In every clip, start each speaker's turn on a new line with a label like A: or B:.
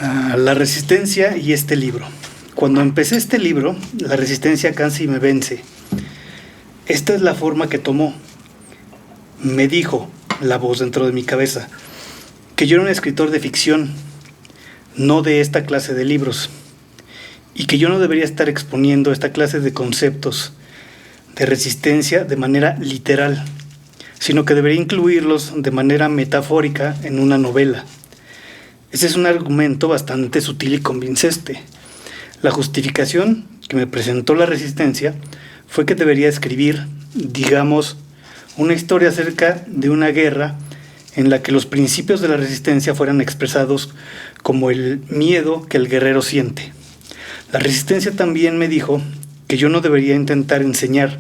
A: La resistencia y este libro. Cuando empecé este libro, la resistencia casi me vence. Esta es la forma que tomó. Me dijo la voz dentro de mi cabeza que yo era un escritor de ficción, no de esta clase de libros, y que yo no debería estar exponiendo esta clase de conceptos de resistencia de manera literal, sino que debería incluirlos de manera metafórica en una novela. Ese es un argumento bastante sutil y convincente. La justificación que me presentó la resistencia fue que debería escribir, digamos, una historia acerca de una guerra en la que los principios de la resistencia fueran expresados como el miedo que el guerrero siente. La resistencia también me dijo que yo no debería intentar enseñar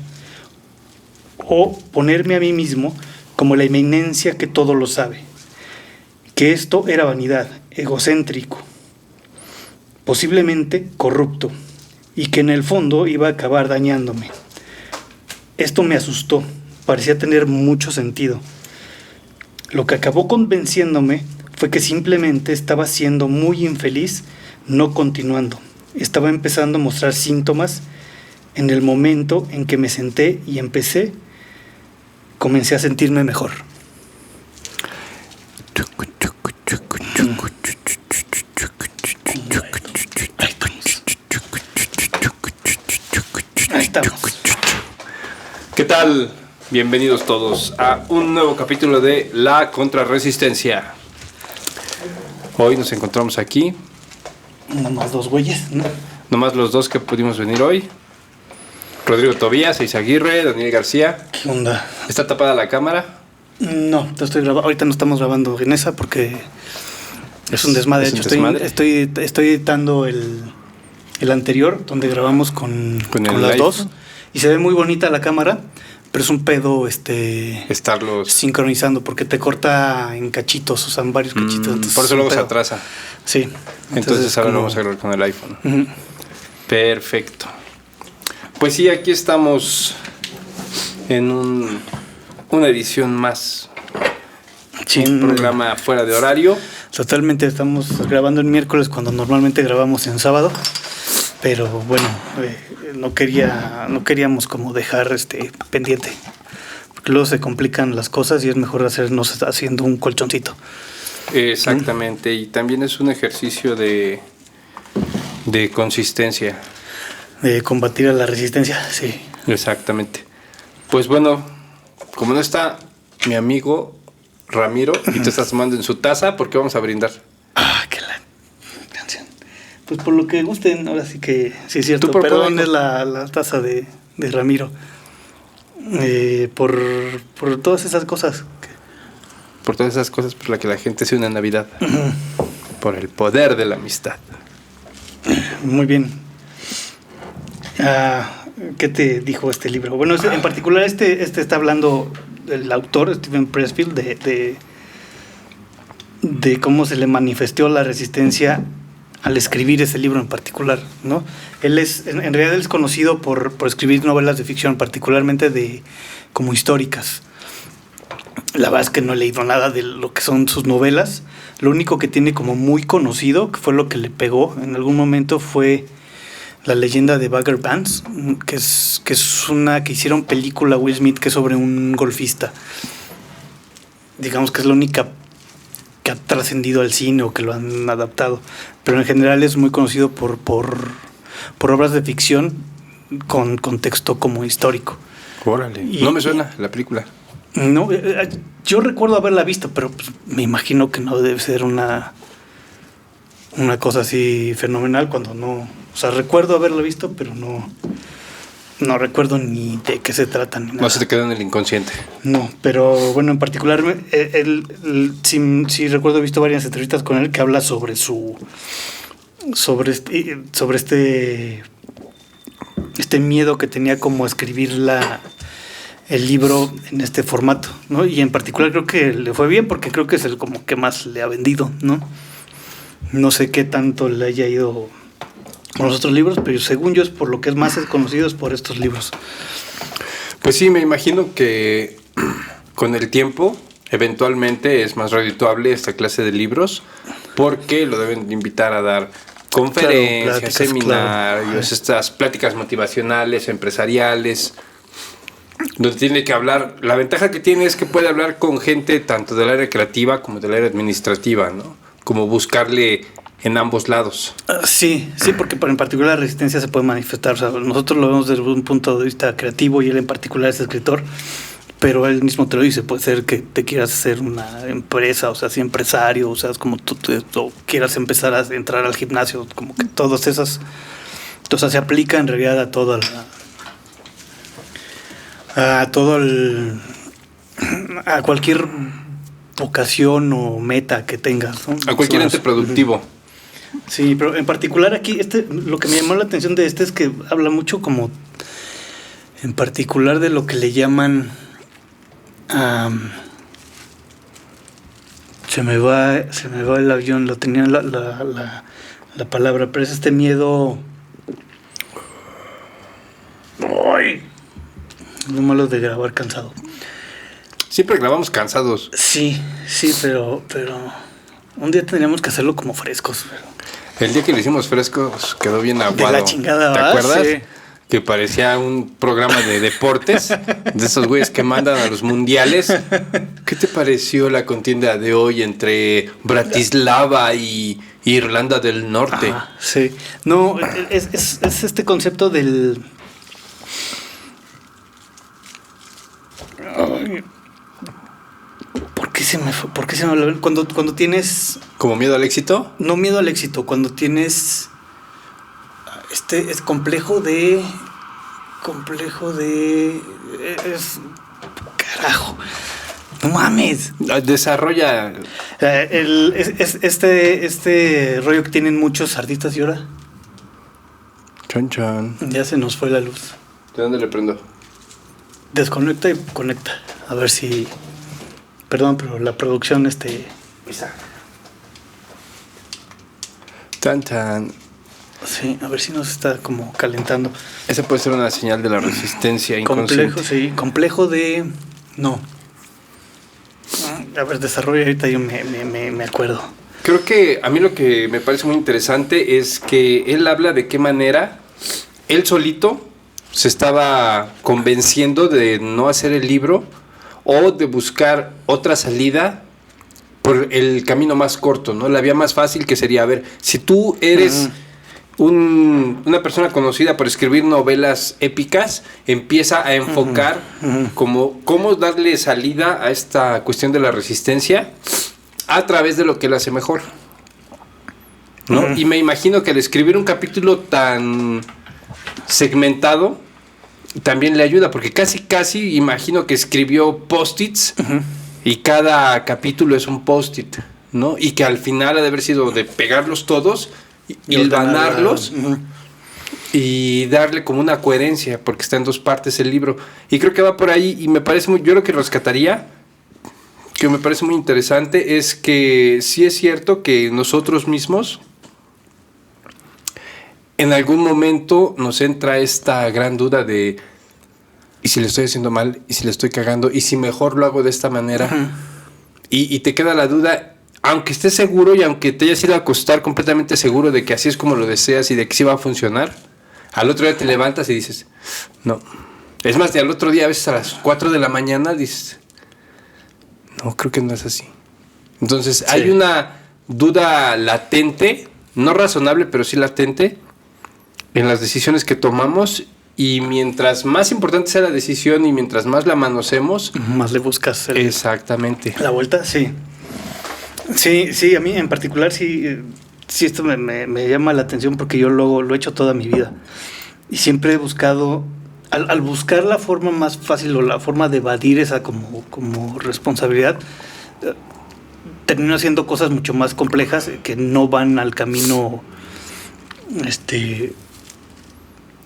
A: o ponerme a mí mismo como la eminencia que todo lo sabe, que esto era vanidad, egocéntrico, posiblemente corrupto, y que en el fondo iba a acabar dañándome. Esto me asustó, parecía tener mucho sentido. Lo que acabó convenciéndome fue que simplemente estaba siendo muy infeliz no continuando. Estaba empezando a mostrar síntomas en el momento en que me senté y comencé a sentirme mejor. Ahí estamos.
B: ¿Qué tal? Bienvenidos todos a un nuevo capítulo de La Contrarresistencia. Hoy nos encontramos aquí.
A: Nomás dos güeyes, ¿no?
B: Nomás los dos que pudimos venir hoy. Rodrigo Tobías, Eizaguirre, Daniel García.
A: ¿Qué onda?
B: ¿Está tapada la cámara?
A: No, ahorita no estamos grabando en esa porque es un desmadre.
B: ¿Es
A: De
B: un
A: hecho,
B: desmadre?
A: estoy editando el anterior, donde grabamos con las dos. Y se ve muy bonita la cámara, pero es un pedo
B: Estarlos
A: sincronizando, porque te corta en cachitos, o sea, en varios cachitos.
B: por eso luego se atrasa.
A: Sí.
B: Entonces ahora lo vamos a grabar con el iPhone.
A: Uh-huh.
B: Perfecto. Pues sí, aquí estamos en una edición más.
A: Sí,
B: un programa fuera de horario.
A: Totalmente, estamos grabando el miércoles cuando normalmente grabamos en sábado. Pero bueno, no queríamos como dejar pendiente, porque luego se complican las cosas y es mejor hacernos haciendo un colchoncito.
B: Exactamente, y también es un ejercicio de consistencia.
A: De combatir a la resistencia, sí.
B: Exactamente. Pues bueno, como no está mi amigo Ramiro y te estás tomando en su taza, ¿por qué vamos a brindar?
A: Que la canción. Pues por lo que gusten, ahora sí que sí es cierto.
B: ¿Tú por
A: Perdón,
B: cuál?
A: es la taza de Ramiro. Por todas esas cosas.
B: Por todas esas cosas por las que la gente se une en Navidad. Por el poder de la amistad.
A: Muy bien. ¿Qué te dijo este libro? Bueno, en particular este está hablando el autor, Steven Pressfield, de cómo se le manifestó la resistencia al escribir ese libro en particular, ¿no? En realidad él es conocido por escribir novelas de ficción, particularmente como históricas. La verdad es que no he leído nada de lo que son sus novelas. Lo único que tiene como muy conocido, que fue lo que le pegó en algún momento, fue La leyenda de Bagger Vance, que es una que hicieron película Will Smith, que es sobre un golfista. Digamos que es la única que ha trascendido al cine o que lo han adaptado. Pero en general es muy conocido por obras de ficción con contexto como histórico.
B: Órale. No me suena la película.
A: No, yo recuerdo haberla visto, pero pues, me imagino que no debe ser una cosa así fenomenal cuando no. O sea, recuerdo haberla visto, pero no recuerdo ni de qué se trata ni nada.
B: No se te quedó en el inconsciente.
A: No, pero bueno, en particular, sí recuerdo, he visto varias entrevistas con él que habla sobre este miedo que tenía como a escribir el libro en este formato, ¿no? Y en particular creo que le fue bien porque creo que es el como que más le ha vendido, ¿no? No sé qué tanto le haya ido con los otros libros, pero según yo es por lo que es más conocido es por estos libros.
B: Pues sí, me imagino que con el tiempo eventualmente es más redituable esta clase de libros porque lo deben de invitar a dar conferencias,
A: Claro, pláticas,
B: seminarios,
A: claro.
B: estas pláticas motivacionales, empresariales, donde tiene que hablar. La ventaja que tiene es que puede hablar con gente tanto del área creativa como del área administrativa, ¿no? Como buscarle en ambos lados.
A: Sí, porque en particular la resistencia se puede manifestar. O sea, nosotros lo vemos desde un punto de vista creativo y él en particular es escritor, pero él mismo te lo dice, puede ser que te quieras hacer una empresa, o sea, si empresario, o sea, es como tú o quieras empezar a entrar al gimnasio, como que todas esas, o sea, se aplica en realidad a todo a cualquier vocación o meta que tengas, ¿no?
B: A cualquier ente productivo.
A: Sí, pero en particular aquí, lo que me llamó la atención de es que habla mucho como, en particular de lo que le llaman, se me va el avión, lo tenía la palabra, pero es este miedo. Ay, lo malo de grabar cansado.
B: Siempre grabamos cansados.
A: Sí, pero un día tendríamos que hacerlo como frescos.
B: El día que lo hicimos frescos quedó bien aguado.
A: De la chingada,
B: ¿te
A: ¿verdad?
B: acuerdas?
A: Sí.
B: Que parecía un programa de deportes, de esos güeyes que mandan a los mundiales. ¿Qué te pareció la contienda de hoy entre Bratislava y Irlanda del Norte?
A: Ajá, sí. No, es este concepto del... Ay, ¿por qué se me fue? ¿Por qué se me olvidó? Cuando tienes...
B: ¿Como miedo al éxito?
A: No miedo al éxito, cuando tienes... es complejo de... Carajo. No mames.
B: Desarrolla.
A: Este rollo que tienen muchos artistas y ahora
B: Chan, chan.
A: ya se nos fue la luz.
B: ¿De dónde le prendo?
A: Desconecta y conecta. A ver si... Perdón, pero la producción
B: Tan, tan.
A: Sí, a ver si nos está como calentando.
B: Esa puede ser una señal de la resistencia inconsciente.
A: Complejo, sí. Complejo de... No. A ver, desarrollo ahorita yo me acuerdo.
B: Creo que a mí lo que me parece muy interesante es que él habla de qué manera él solito se estaba convenciendo de no hacer el libro o de buscar otra salida por el camino más corto, ¿no? La vía más fácil que sería, a ver, si tú eres... una persona conocida por escribir novelas épicas, empieza a enfocar como cómo darle salida a esta cuestión de la resistencia a través de lo que él hace mejor, ¿no? Y me imagino que al escribir un capítulo tan segmentado también le ayuda, porque casi imagino que escribió post-its y cada capítulo es un post-it, ¿no? Y que al final ha de haber sido de pegarlos todos y hilvanarlos y darle como una coherencia, porque está en dos partes el libro. Y creo que va por ahí, y me parece muy... Yo lo que rescataría, que me parece muy interesante, es que sí es cierto que nosotros mismos en algún momento nos entra esta gran duda de ¿y si le estoy haciendo mal? ¿Y si le estoy cagando? ¿Y si mejor lo hago de esta manera? Y te queda la duda... Aunque estés seguro y aunque te hayas ido a acostar completamente seguro de que así es como lo deseas y de que sí va a funcionar, al otro día te levantas y dices, no. Es más, al otro día, a veces a las 4 de la mañana, dices, no, creo que no es así. Entonces, sí, hay una duda latente, no razonable, pero sí latente, en las decisiones que tomamos. Y mientras más importante sea la decisión y mientras más la manosemos,
A: más le buscas
B: exactamente
A: la vuelta, sí. Sí, a mí en particular sí esto me llama la atención porque yo lo he hecho toda mi vida. Y siempre he buscado, al buscar la forma más fácil o la forma de evadir esa como responsabilidad, termino haciendo cosas mucho más complejas que no van al camino,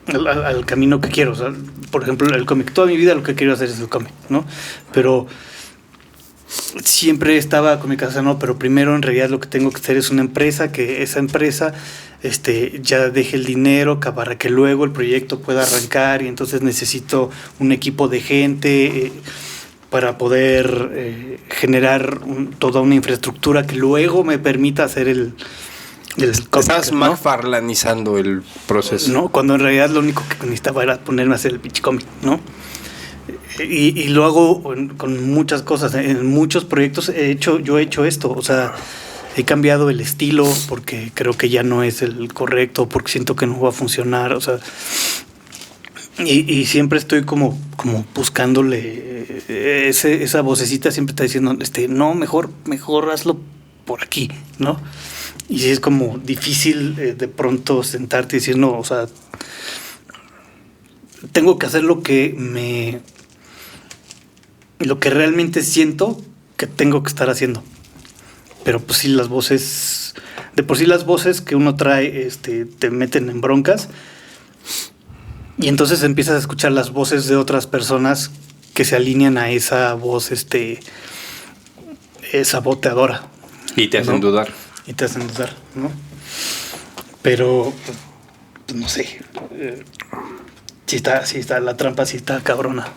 A: al camino que quiero. O sea, por ejemplo, el cómic. Toda mi vida lo que quiero hacer es el cómic, ¿no? Pero... siempre estaba con mi casa, no, pero primero en realidad lo que tengo que hacer es una empresa, que esa empresa ya deje el dinero para que luego el proyecto pueda arrancar y entonces necesito un equipo de gente, para poder generar toda una infraestructura que luego me permita hacer el cómic,
B: Estás
A: ¿no?
B: McFarlaneizando el proceso.
A: ¿No? Cuando en realidad lo único que necesitaba era ponerme a hacer el pinche cómic, ¿no? Y lo hago con muchas cosas. En muchos proyectos yo he hecho esto. O sea, he cambiado el estilo porque creo que ya no es el correcto, porque siento que no va a funcionar. O sea, y siempre estoy como buscándole esa vocecita siempre está diciendo, no, mejor hazlo por aquí, ¿no? Y sí es como difícil de pronto sentarte y decir, no, o sea, tengo que hacer lo que realmente siento que tengo que estar haciendo. Pero pues sí, las voces, de por sí las voces que uno trae te meten en broncas. Y entonces empiezas a escuchar las voces de otras personas que se alinean a esa voz saboteadora.
B: Y te hacen dudar.
A: Y te hacen dudar, ¿no? Pero, pues, no sé. Sí está, la trampa sí está cabrona.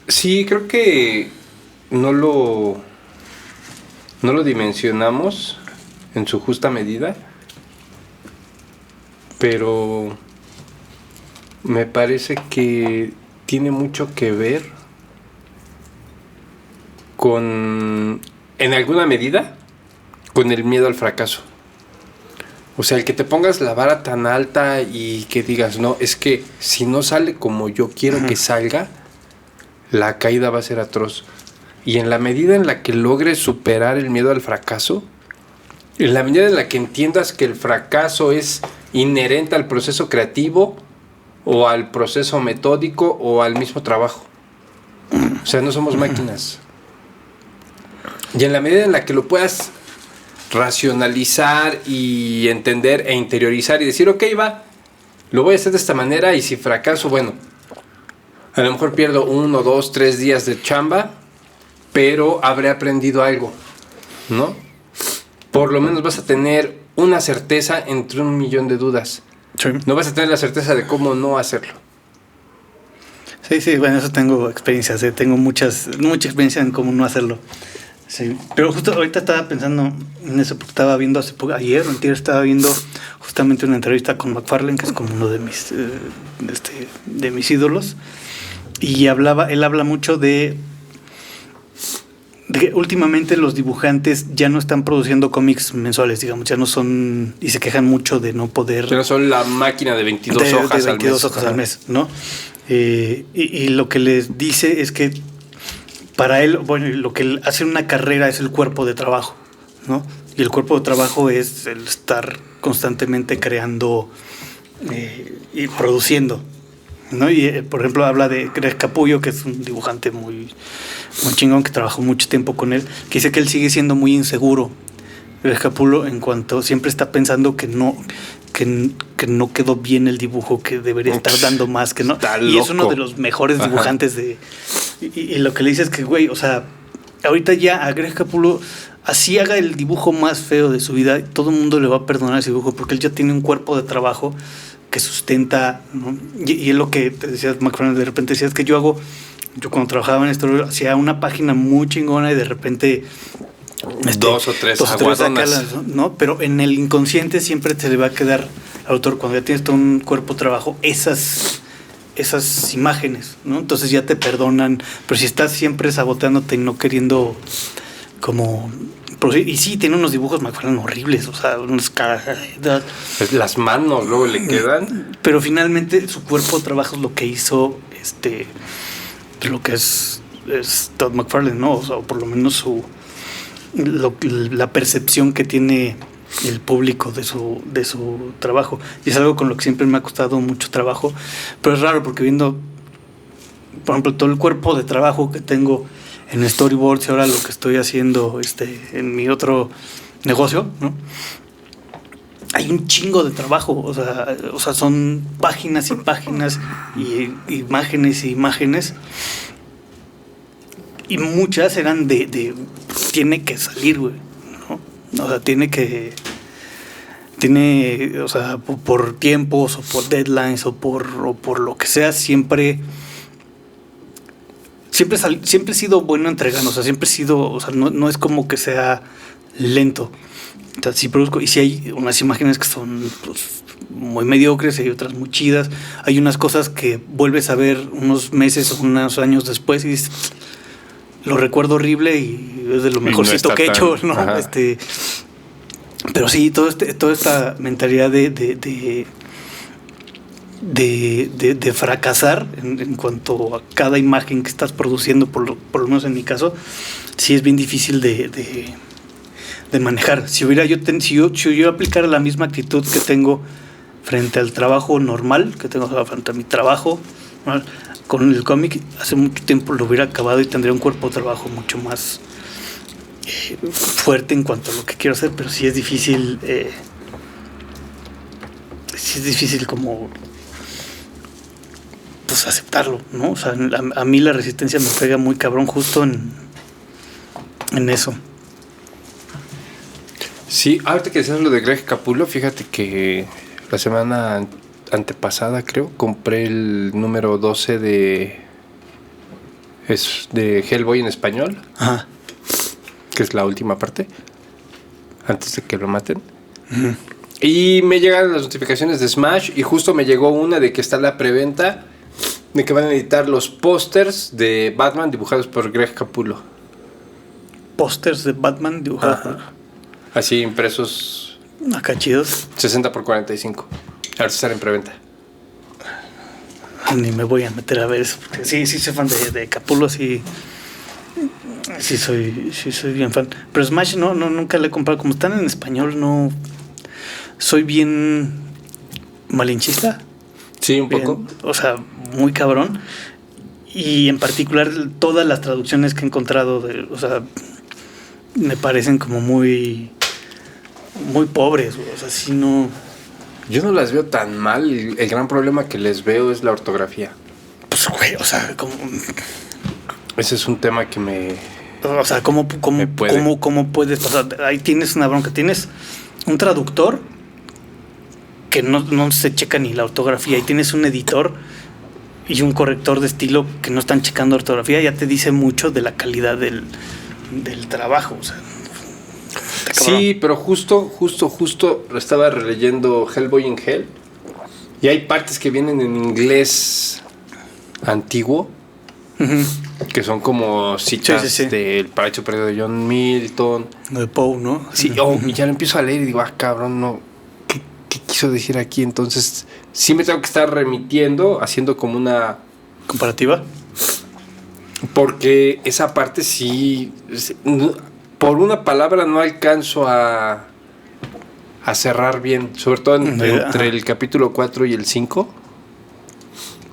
B: Sí, creo que no lo dimensionamos en su justa medida, pero me parece que tiene mucho que ver con, en alguna medida, con el miedo al fracaso. O sea, el que te pongas la vara tan alta y que digas, no, es que si no sale como yo quiero que salga, la caída va a ser atroz. Y en la medida en la que logres superar el miedo al fracaso, en la medida en la que entiendas que el fracaso es inherente al proceso creativo o al proceso metódico o al mismo trabajo. O sea, no somos máquinas. Y en la medida en la que lo puedas racionalizar y entender e interiorizar y decir, ok, va, lo voy a hacer de esta manera y si fracaso, bueno, a lo mejor pierdo 1, 2, 3 días de chamba, pero habré aprendido algo, ¿no? Por lo menos vas a tener una certeza entre 1,000,000 de dudas.
A: Sí.
B: No vas a tener la certeza de cómo no hacerlo.
A: Sí, bueno, eso tengo experiencias, tengo mucha experiencia en cómo no hacerlo. Sí, pero justo ahorita estaba pensando en eso porque estaba viendo ayer o antier estaba viendo justamente una entrevista con McFarlane, que es como uno de mis ídolos, y él habla mucho de que últimamente los dibujantes ya no están produciendo cómics mensuales, digamos, ya no son, y se quejan mucho de no poder...
B: Pero son la máquina de 22 hojas al mes.
A: 22 hojas al mes, ¿no? Y lo que les dice es que para él, bueno, lo que él hace una carrera es el cuerpo de trabajo, ¿no? Y el cuerpo de trabajo es el estar constantemente creando y produciendo, ¿no? Y por ejemplo habla de Greg Capullo, que es un dibujante muy chingón, que trabajó mucho tiempo con él, que dice que él sigue siendo muy inseguro. Greg Capullo, en cuanto siempre está pensando que no quedó bien el dibujo, que debería estar dando más, que no. Y es uno de los mejores dibujantes de... Y lo que le dice es que, güey, o sea, ahorita ya a Greg Capullo, así haga el dibujo más feo de su vida, todo el mundo le va a perdonar ese dibujo porque él ya tiene un cuerpo de trabajo que sustenta, ¿no? Y es lo que te decías, McFarlane, de repente decías que yo cuando trabajaba en esto, hacía una página muy chingona y de repente...
B: 2 o 3 aguadonas,
A: ¿no? Pero en el inconsciente siempre te le va a quedar al autor, cuando ya tienes todo un cuerpo de trabajo, esas imágenes, ¿no? Entonces ya te perdonan, pero si estás siempre saboteándote y no queriendo como... Y sí, tiene unos dibujos McFarlane horribles, o sea, unas caras...
B: Las manos luego le quedan.
A: Pero finalmente su cuerpo de trabajo es lo que hizo lo que es Todd McFarlane, ¿no? O sea, por lo menos la percepción que tiene el público de su trabajo. Y es algo con lo que siempre me ha costado mucho trabajo, pero es raro porque viendo, por ejemplo, todo el cuerpo de trabajo que tengo en storyboards y ahora lo que estoy haciendo en mi otro negocio, ¿no? Hay un chingo de trabajo, o sea, son páginas y páginas y imágenes y imágenes. Y muchas eran tiene que salir, güey, ¿no? O sea, o sea, por tiempos o por deadlines o por lo que sea, siempre siempre he sido bueno entregando, o sea, siempre he sido, o sea, no es como que sea lento. O sea, sí produzco, y si hay unas imágenes que son pues, muy mediocres, hay otras muy chidas, hay unas cosas que vuelves a ver unos meses o unos años después y dices, lo recuerdo horrible y es de lo mejorcito
B: no
A: que he
B: tan,
A: hecho, ¿no?
B: ajá.
A: Pero sí, toda esta mentalidad de fracasar en cuanto a cada imagen que estás produciendo, por lo menos en mi caso, sí es bien difícil de manejar. Si yo aplicara la misma actitud que tengo frente al trabajo normal, que tengo frente a mi trabajo, ¿no? Con el cómic, hace mucho tiempo lo hubiera acabado y tendría un cuerpo de trabajo mucho más fuerte en cuanto a lo que quiero hacer, pero sí es difícil como pues aceptarlo, ¿no? O sea, a mí la resistencia me pega muy cabrón justo en eso.
B: Sí, ahorita que decías lo de Greg Capullo, fíjate que la semana antepasada, creo, compré el número 12 de Hellboy en español.
A: Ajá.
B: Que es la última parte, antes de que lo maten. Uh-huh. Y me llegan las notificaciones de Smash y justo me llegó una de que está la preventa, de que van a editar los pósters de Batman dibujados por Greg Capullo.
A: Pósters de Batman dibujados por...
B: Así impresos.
A: Acá chidos.
B: 60x45. Ahora están en preventa.
A: Ni me voy a meter a ver eso, porque sí soy fan de Capullo, sí soy bien fan. Pero Smash nunca le he comprado. Como están en español, no. Soy bien malinchista.
B: Sí, un poco.
A: O sea, muy cabrón. Y en particular, todas las traducciones que he encontrado, o sea, me parecen como muy pobres. O sea, sí no.
B: Yo no las veo tan mal. El gran problema que les veo es la ortografía.
A: Pues, güey, o sea, como.
B: Ese es un tema que me...
A: O sea, ¿cómo puedes pasar? Ahí tienes una bronca. Tienes un traductor que no se checa ni la ortografía. Y tienes un editor y un corrector de estilo que no están checando ortografía. Ya te dice mucho de la calidad del trabajo. O sea,
B: sí, pero justo estaba releyendo Hellboy in Hell. Y hay partes que vienen en inglés antiguo.
A: Uh-huh.
B: Que son como citas
A: sí.
B: del Paraíso Perdido de John Milton.
A: De Poe, ¿no?
B: Sí, y ya lo empiezo a leer y digo, cabrón, no. ¿Qué quiso decir aquí? Entonces, sí me tengo que estar remitiendo, haciendo como una...
A: ¿Comparativa?
B: Porque esa parte sí... Por una palabra no alcanzo a cerrar bien. Sobre todo entre el capítulo 4 y el 5.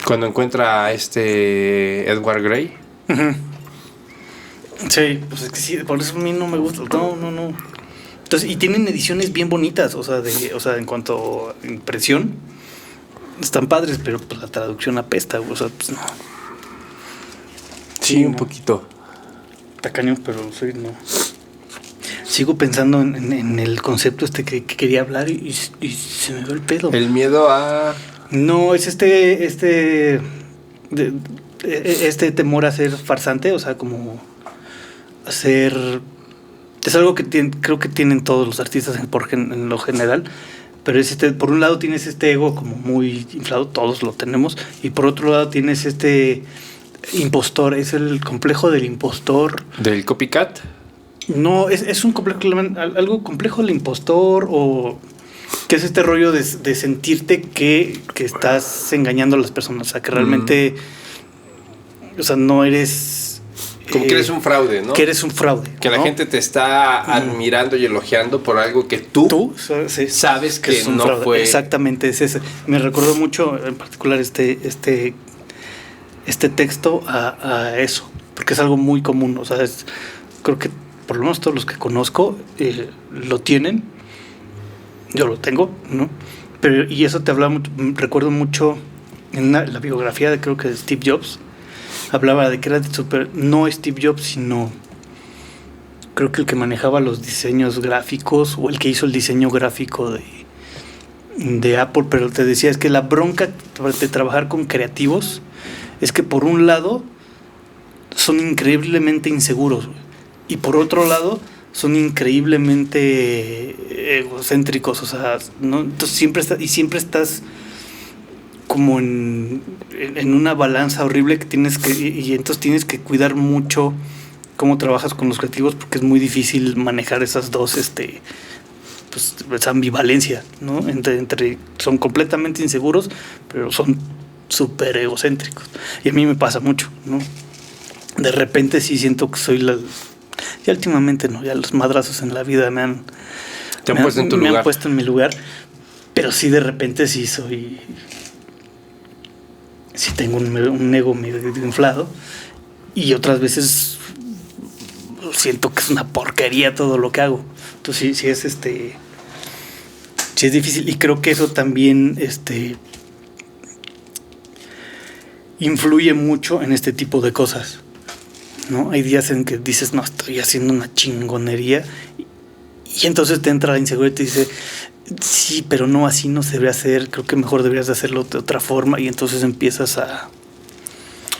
B: Cuando encuentra a Edward Grey.
A: Uh-huh. Sí, pues es que sí, por eso a mí no me gusta. No. Entonces, y tienen ediciones bien bonitas, o sea, en cuanto a impresión, están padres, pero pues la traducción apesta, o sea, pues no.
B: Sí, un poquito.
A: Está cañón, pero sí, no. Sigo pensando en el concepto que quería hablar y se me va el pedo.
B: El miedo a...
A: No, es este temor a ser farsante, o sea, como hacer... Es algo que creo que tienen todos los artistas en lo general, pero es por un lado tienes este ego como muy inflado, todos lo tenemos, y por otro lado tienes este impostor, es el complejo del impostor.
B: ¿Del copycat?
A: No, es un complejo, algo complejo del impostor, o que es este rollo de sentirte que estás engañando a las personas, o sea, que realmente, o sea, no eres...
B: Como que eres un fraude, ¿no?
A: Que eres un fraude.
B: Que
A: ¿no?
B: la gente te está admirando y elogiando por algo que tú
A: sí,
B: sabes que no
A: fraude.
B: fue.
A: Exactamente, es ese. Me recordó mucho, en particular, este texto a eso, porque es algo muy común. O sea, creo que por lo menos todos los que conozco lo tienen. Yo lo tengo, ¿no? Y eso te hablaba, recuerdo mucho en la biografía creo que de Steve Jobs. Hablaba de que era no Steve Jobs, sino creo que el que manejaba los diseños gráficos o el que hizo el diseño gráfico de Apple, pero te decía, es que la bronca de trabajar con creativos es que por un lado son increíblemente inseguros, güey. Y por otro lado, son increíblemente egocéntricos, o sea, ¿no? Entonces siempre estás como en una balanza horrible que y entonces tienes que cuidar mucho cómo trabajas con los creativos, porque es muy difícil manejar esas dos, pues, esa ambivalencia, ¿no? Son completamente inseguros, pero son súper egocéntricos. Y a mí me pasa mucho, ¿no? De repente sí siento que soy ya últimamente no, ya los madrazos en la vida me han
B: puesto en tu lugar.
A: Me han puesto en mi lugar, pero sí de repente sí tengo un ego medio inflado, y otras veces siento que es una porquería todo lo que hago. Entonces sí es difícil, y creo que eso también influye mucho en este tipo de cosas, ¿no? Hay días en que dices, no, estoy haciendo una chingonería, y entonces te entra la inseguridad y te dice, sí, pero no, así no se debe hacer, creo que mejor deberías de hacerlo de otra forma, y entonces empiezas a...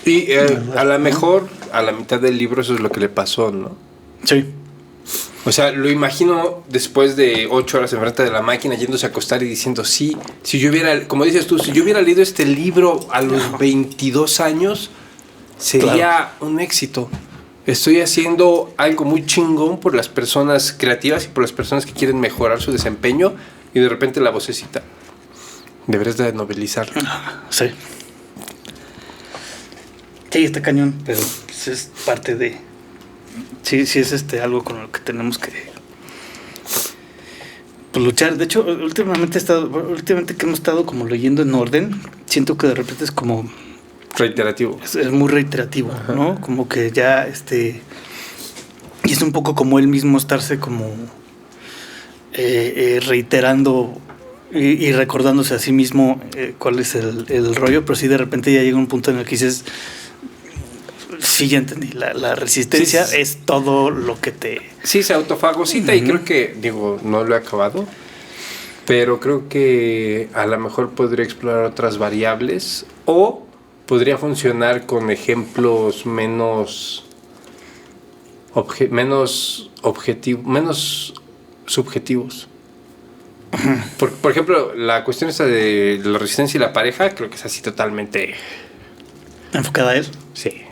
B: Y a lo mejor a la mitad del libro eso es lo que le pasó, ¿no?
A: Sí.
B: O sea, lo imagino después de 8 horas enfrente de la máquina, yéndose a acostar y diciendo, sí, si yo hubiera, como dices tú, si yo hubiera leído este libro a los 22 años, sería un éxito. Estoy haciendo algo muy chingón por las personas creativas y por las personas que quieren mejorar su desempeño, y de repente la vocecita, deberías de novelizarlo.
A: Sí. Sí, está cañón, pero pues es parte de... Sí, es algo con lo que tenemos que pues, luchar. De hecho, últimamente que hemos estado como leyendo en orden, siento que de repente es como...
B: Reiterativo.
A: Es muy reiterativo, ajá, ¿no? Como que ya, y es un poco como él mismo estarse como reiterando y recordándose a sí mismo cuál es el rollo, pero sí de repente ya llega un punto en el que dices, sí, ya entendí, la resistencia sí, es todo lo que te...
B: Sí, se autofagocita, y creo que, no lo he acabado, pero creo que a lo mejor podría explorar otras variables, o podría funcionar con ejemplos menos subjetivos. Por ejemplo, la cuestión esta de la resistencia y la pareja, creo que es así totalmente...
A: ¿Enfocada a él?
B: Sí.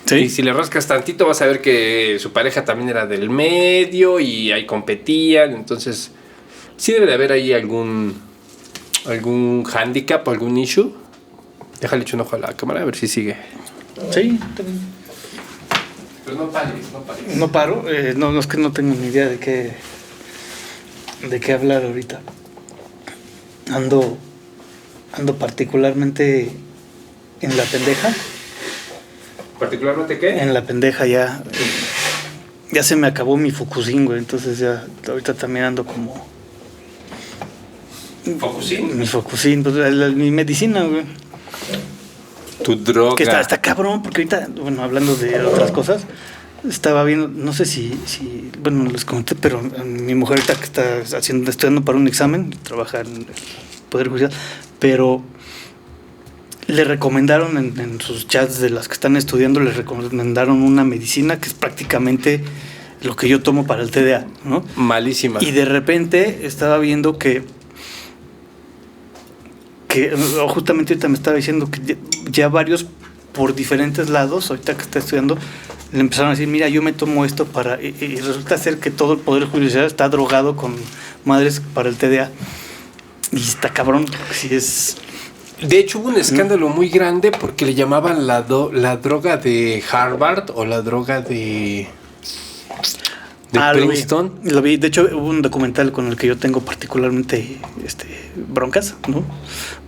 B: ¿Sí? Y si le rascas tantito vas a ver que su pareja también era del medio y ahí competían, entonces sí debe de haber ahí algún handicap o algún issue. Déjale echar un ojo a la cámara a ver si sigue.
A: Sí,
B: pero no pares.
A: No paro, no, es que no tengo ni idea de qué hablar ahorita. Ando particularmente en la pendeja.
B: ¿Particularmente qué?
A: En la pendeja ya se me acabó mi Fukusin, güey, entonces ya ahorita también ando como...
B: ¿Fukusin?
A: Mi Fukusin, pues, mi medicina, güey.
B: Tu droga.
A: Que está cabrón, porque ahorita, bueno, hablando de otras cosas, estaba viendo, no sé si bueno, les comenté, pero mi mujer ahorita que está estudiando para un examen, trabaja en el Poder Judicial, pero le recomendaron en sus chats de las que están estudiando, les recomendaron una medicina que es prácticamente lo que yo tomo para el TDA, ¿no?
B: Malísima.
A: Y de repente estaba viendo que justamente ahorita me estaba diciendo que ya varios por diferentes lados, ahorita que está estudiando, le empezaron a decir, mira, yo me tomo esto y resulta ser que todo el Poder Judicial está drogado con madres para el TDA. Y está cabrón, si es...
B: De hecho hubo un escándalo muy grande porque le llamaban la droga de Harvard o la droga de Princeton.
A: Lo vi. De hecho hubo un documental con el que yo tengo particularmente broncas, ¿no?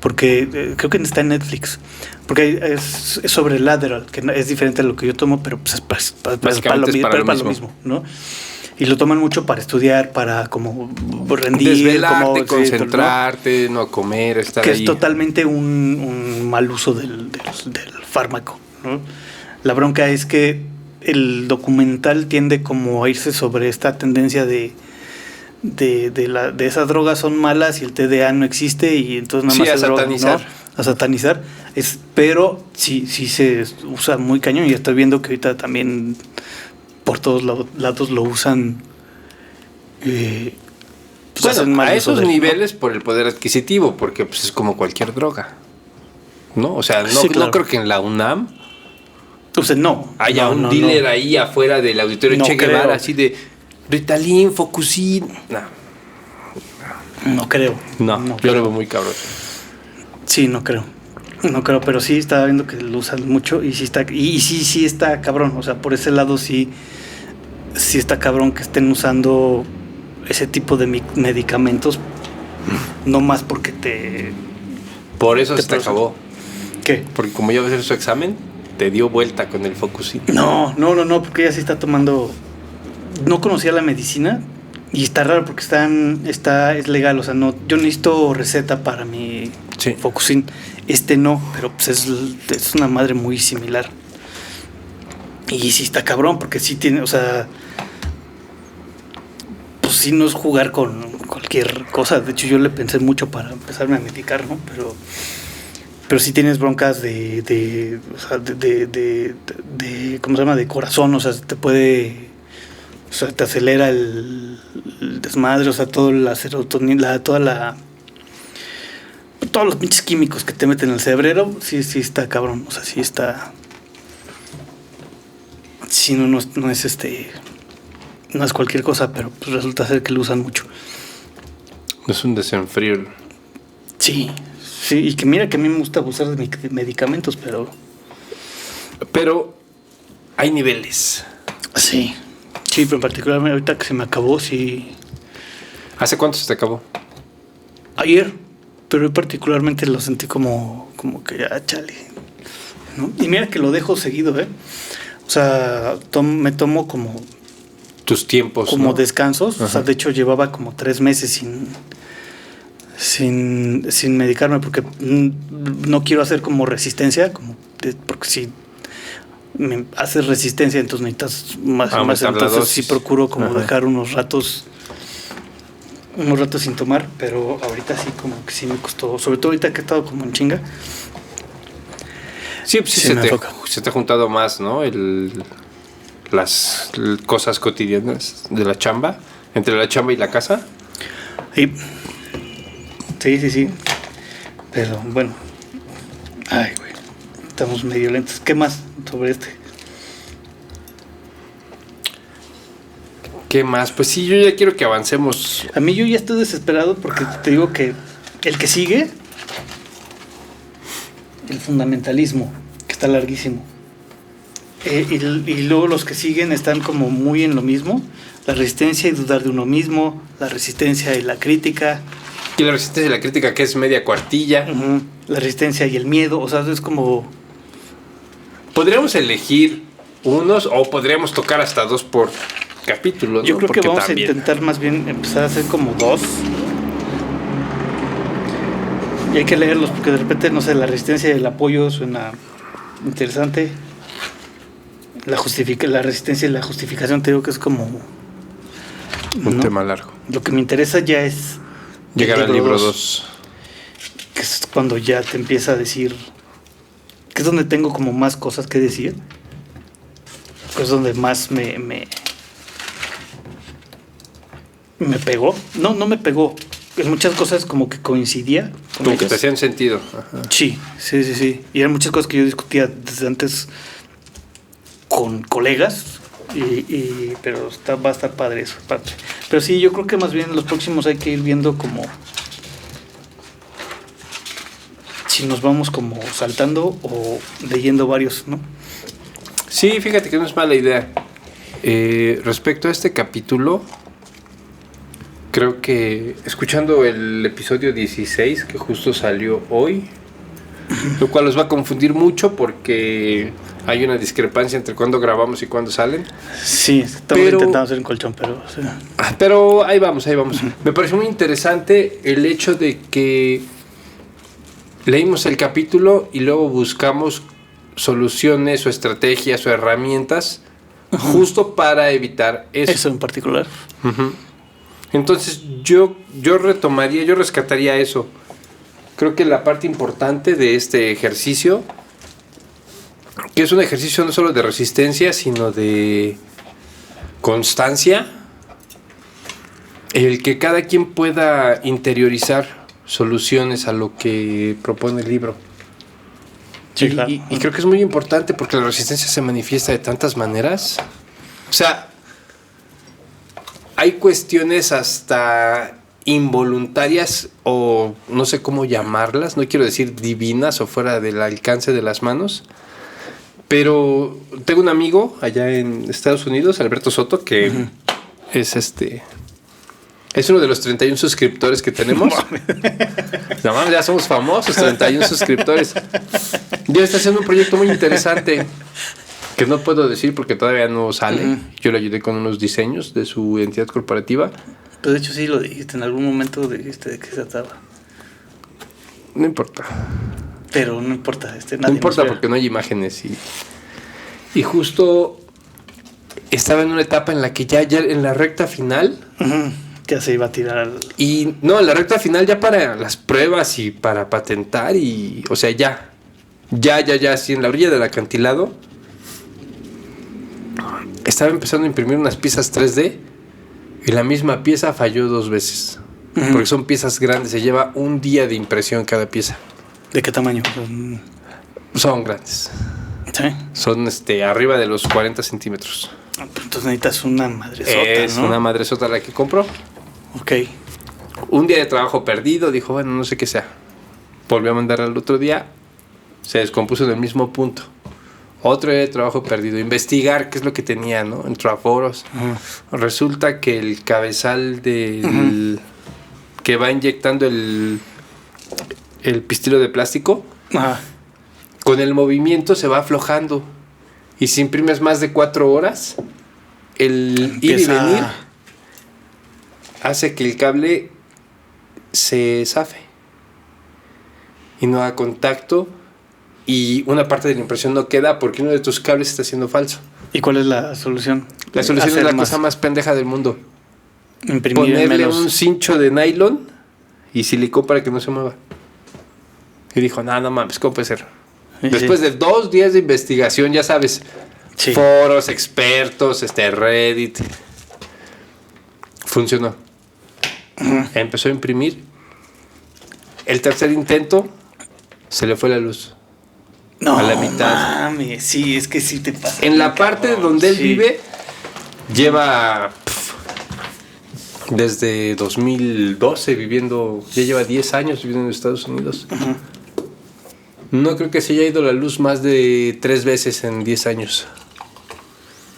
A: Porque creo que está en Netflix. Porque es sobre el Adderall, que es diferente a lo que yo tomo, pero pues es para lo mismo, ¿no? Y lo toman mucho para estudiar, para como rendir,
B: desvelarte, concentrarte, ¿no? Comer, estar
A: que
B: ahí.
A: Es totalmente un mal uso del fármaco, ¿no? La bronca es que el documental tiende como a irse sobre esta tendencia de esas drogas son malas y el TDA no existe y entonces nada más
B: a satanizar.
A: ¿no? A satanizar. Pero sí se usa muy cañón y estoy viendo que ahorita también por todos lados lo usan.
B: Bueno,
A: hacen mal
B: a
A: uso
B: esos
A: de él, ¿no?
B: niveles por el poder adquisitivo, porque pues, es como cualquier droga, ¿no? O sea,
A: Sí, claro.
B: no creo que en la UNAM
A: O sea, no.
B: haya
A: no,
B: un
A: no,
B: dealer
A: no.
B: ahí afuera del auditorio
A: No
B: Che Guevara,
A: creo.
B: así de Ritalin, Focusin.
A: No creo.
B: No, yo
A: creo.
B: lo veo muy cabrón.
A: Sí, no creo. No creo, pero sí estaba viendo que lo usan mucho y sí está, y sí está cabrón. O sea, por ese lado sí está cabrón que estén usando ese tipo de medicamentos. No más porque te.
B: Por eso
A: Te
B: se te
A: produce.
B: acabó.
A: ¿Qué?
B: Porque como ya va a hacer su examen, te dio vuelta con el Focusin.
A: No, porque ella sí está tomando. No conocía la medicina y está raro porque es legal. O sea, no, yo necesito receta para mi
B: Sí.
A: Focusin. No, pero pues es una madre muy similar. Y sí está cabrón, porque sí tiene, o sea, pues sí no es jugar con cualquier cosa. De hecho, yo le pensé mucho para empezarme a medicar, ¿no? Pero sí tienes broncas o sea, ¿cómo se llama? De corazón, o sea, te puede, o sea, te acelera el desmadre, o sea, toda la serotonina, todos los pinches químicos que te meten en el cerebro, sí está cabrón, o sea, sí está. Sí, no es no es cualquier cosa, pero pues resulta ser que lo usan mucho.
B: Es un desenfrío.
A: Sí, y que mira que a mí me gusta abusar de medicamentos, pero
B: Pero hay niveles.
A: sí, pero en particular ahorita que se me acabó, sí,
B: ¿Hace cuánto se te acabó?
A: ayer, pero yo particularmente lo sentí como que ya, chale, ¿no? Y mira que lo dejo seguido, o sea, me tomo como
B: Tus tiempos, ¿no?
A: descansos.
B: Ajá.
A: O sea, de hecho llevaba como 3 meses sin medicarme porque no quiero hacer como resistencia, porque si me haces resistencia entonces necesitas más,
B: Aumentar la
A: entonces
B: dosis.
A: sí procuro como
B: Ajá.
A: dejar unos ratos sin tomar, pero ahorita sí como que sí me costó, sobre todo ahorita que he estado como en chinga.
B: Sí, pues sí
A: Sí,
B: se te ha juntado más, ¿no? Las cosas cotidianas de la chamba, entre la chamba y la casa.
A: Sí. Pero bueno. Ay, güey. Estamos medio lentos. ¿Qué más sobre este?
B: ¿Qué más? Pues sí, yo ya quiero que avancemos.
A: A mí yo ya estoy desesperado porque te digo que el que sigue, el fundamentalismo, que está larguísimo. Y luego los que siguen están como muy en lo mismo. La resistencia y dudar de uno mismo, la resistencia y la crítica.
B: Y la resistencia y la crítica, que es media cuartilla.
A: Uh-huh. La resistencia y el miedo, o sea, es como.
B: Podríamos elegir unos o podríamos tocar hasta 2 por capítulo, ¿no?
A: Yo creo
B: Porque
A: que vamos
B: también
A: a intentar más bien empezar a hacer como 2. Y hay que leerlos porque de repente, no sé, la resistencia y el apoyo suena interesante. La resistencia y la justificación, te digo que es como.
B: un tema largo.
A: Lo que me interesa ya es.
B: Llegar al libro
A: 2.
B: 2.
A: Que es cuando ya te empieza a decir, que es donde tengo como más cosas que decir, que es donde más me pegó. No me pegó, en muchas cosas como que coincidía con
B: Como que
A: ellas.
B: te hacían sentido. Ajá.
A: Sí, y eran muchas cosas que yo discutía desde antes con colegas, pero va a estar padre eso, padre. Pero sí, yo creo que más bien los próximos hay que ir viendo como si nos vamos como saltando o leyendo varios, ¿no?
B: Sí, fíjate que no es mala idea. Respecto a este capítulo, creo que escuchando el episodio 16, que justo salió hoy, lo cual los va a confundir mucho porque hay una discrepancia entre cuándo grabamos y cuándo salen.
A: Sí, estamos intentando hacer un colchón, pero... O sea,
B: pero ahí vamos. Me pareció muy interesante el hecho de que leímos el capítulo y luego buscamos soluciones o estrategias o herramientas justo para evitar eso.
A: eso en particular.
B: Entonces yo rescataría eso. creo que la parte importante de este ejercicio, que es un ejercicio no solo de resistencia, sino de constancia, el que cada quien pueda interiorizar soluciones a lo que propone el libro.
A: Sí, claro.
B: Y creo que es muy importante porque la resistencia se manifiesta de tantas maneras. O sea, hay cuestiones hasta involuntarias o no sé cómo llamarlas, no quiero decir divinas o fuera del alcance de las manos, pero tengo un amigo allá en Estados Unidos, Alberto Soto, que es uno de los 31 suscriptores que tenemos. No mames, ya somos famosos, 31 suscriptores. Ya está haciendo un proyecto muy interesante que no puedo decir porque todavía no sale. Yo le ayudé con unos diseños de su entidad corporativa.
A: Pero de hecho sí lo dijiste, en algún momento dijiste de qué se trataba.
B: No importa.
A: Pero no importa, nadie
B: no importa
A: nos ve.
B: porque no hay imágenes y justo estaba en una etapa en la que ya en la recta final.
A: Ya se iba a tirar
B: y no, en la recta final ya para las pruebas y para patentar y o sea ya así en la orilla del acantilado estaba empezando a imprimir unas piezas 3D y la misma pieza falló 2 veces. Porque son piezas grandes, se lleva un día de impresión cada pieza.
A: ¿De qué tamaño?
B: Son grandes.
A: ¿Sí?
B: Son arriba de los 40 centímetros.
A: Entonces necesitas una madresota,
B: es
A: ¿no?
B: una madresota la que compró.
A: Ok.
B: Un día de trabajo perdido, dijo, bueno, no sé qué sea. Volvió a mandar al otro día, se descompuso en el mismo punto. Otro día de trabajo perdido, investigar qué es lo que tenía, ¿no? Entró a foros. Resulta que el cabezal del que va inyectando el pistilo de plástico, con el movimiento se va aflojando. Y si imprimes más de 4 horas, el ir y venir hace que el cable se zafe y no haga contacto y una parte de la impresión no queda porque uno de tus cables está haciendo falso.
A: ¿Y cuál es la solución?
B: La solución es la cosa más pendeja del mundo.
A: Imprimir
B: ponerle
A: menos.
B: un cincho de nylon y silicón para que no se mueva. Y dijo, no mames, ¿cómo puede ser?
A: Sí,
B: Después de 2 días de investigación, ya sabes, foros, expertos, Reddit, funcionó. Empezó a imprimir. El tercer intento se le fue la luz.
A: No,
B: a la mitad.
A: Mames, sí, es que sí te pasa.
B: En la parte donde él vive, lleva desde 2012 viviendo, ya lleva 10 años viviendo en Estados Unidos. No creo que se haya ido la luz más de 3 veces en 10 años.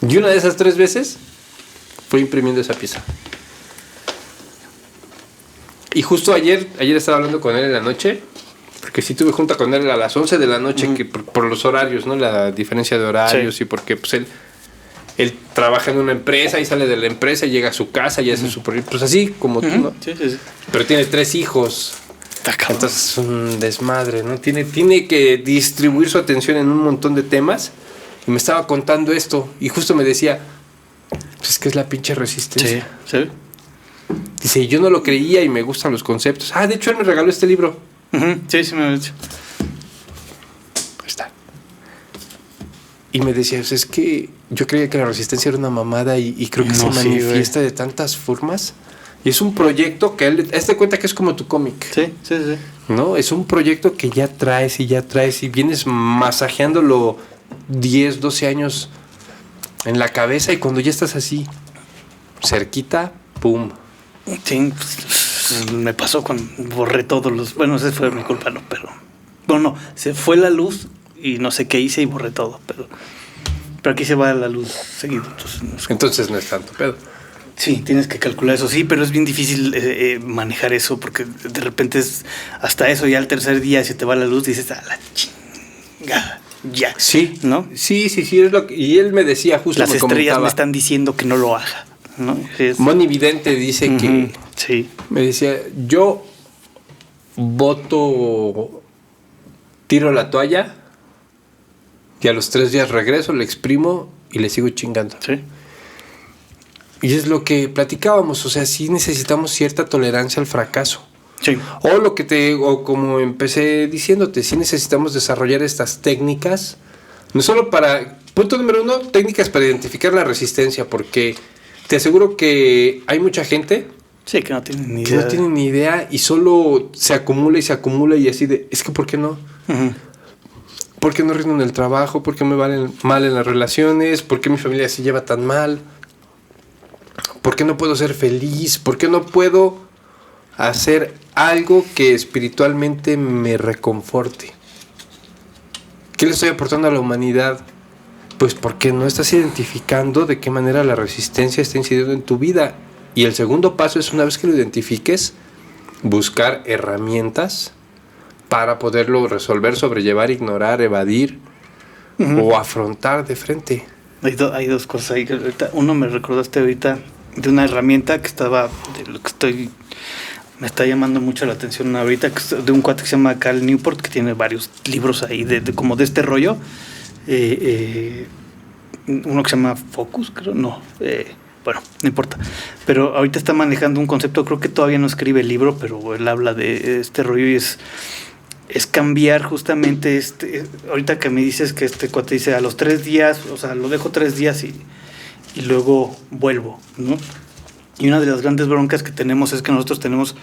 B: Y una de esas 3 veces fue imprimiendo esa pieza. Y justo ayer estaba hablando con él en la noche, porque sí tuve junta con él a las 11 de la noche, que por los horarios, ¿no? La diferencia de horarios, y porque pues él trabaja en una empresa y sale de la empresa y llega a su casa y hace su proyecto, pues así como tú, ¿no?
A: Sí.
B: Pero tiene 3 hijos. Entonces es un desmadre, ¿no? Tiene que distribuir su atención en un montón de temas. Y me estaba contando esto. Y justo me decía, pues es que es la pinche resistencia.
A: Sí.
B: Dice, yo no lo creía y me gustan los conceptos. De hecho él me regaló este libro.
A: Sí, me lo he dicho.
B: Ahí está. Y me decía, pues es que yo creía que la resistencia era una mamada y creo que se manifiesta de tantas formas. Y es un proyecto que él, hazte cuenta que es como tu cómic.
A: Sí.
B: ¿No? Es un proyecto que ya traes y vienes masajeándolo 10, 12 años en la cabeza y cuando ya estás así, cerquita, ¡pum!
A: Sí, me pasó borré todos los... Bueno, esa fue mi culpa, no, pero... Bueno, no, se fue la luz y no sé qué hice y borré todo, pero aquí se va la luz seguido.
B: Entonces no es tanto pedo.
A: Sí, tienes que calcular eso, sí, pero es bien difícil manejar eso porque de repente es hasta eso, ya al tercer día se te va la luz y dices, a la chingada, ya.
B: Sí,
A: ¿no?
B: Sí, es lo que, y él me decía justo,
A: las estrellas
B: comentaba,
A: me están diciendo que no lo haga, ¿no?
B: Moni Vidente dice que,
A: sí.
B: Me decía, yo tiro la toalla y a los 3 días regreso, le exprimo y le sigo chingando.
A: Sí.
B: Y es lo que platicábamos, o sea, sí necesitamos cierta tolerancia al fracaso.
A: Sí.
B: O como empecé diciéndote, sí necesitamos desarrollar estas técnicas, no solo para, punto número 1, técnicas para identificar la resistencia, porque te aseguro que hay mucha gente
A: Sí, que no tienen ni
B: que
A: idea.
B: no tienen ni idea y solo se acumula y así de, es que ¿por qué no?
A: Ujú.
B: ¿Por qué no rindo en el trabajo? ¿Por qué me valen mal en las relaciones? ¿Por qué mi familia se lleva tan mal? ¿Por qué no puedo ser feliz? ¿Por qué no puedo hacer algo que espiritualmente me reconforte? ¿Qué le estoy aportando a la humanidad? Pues porque no estás identificando de qué manera la resistencia está incidiendo en tu vida. Y el segundo paso es, una vez que lo identifiques, buscar herramientas para poderlo resolver, sobrellevar, ignorar, evadir o afrontar de frente.
A: Hay dos cosas ahí. Uno, me recordaste ahorita de una herramienta que estaba, de lo que me está llamando mucho la atención ahorita, que es de un cuate que se llama Cal Newport, que tiene varios libros ahí como de este rollo. Uno que se llama Focus, creo, no. Bueno, no importa. Pero ahorita está manejando un concepto, creo que todavía no escribe el libro, pero él habla de este rollo y es cambiar justamente ahorita que me dices que este cuate dice a los 3 días, o sea, lo dejo 3 días y luego vuelvo, ¿no? Y una de las grandes broncas que tenemos es que nosotros tenemos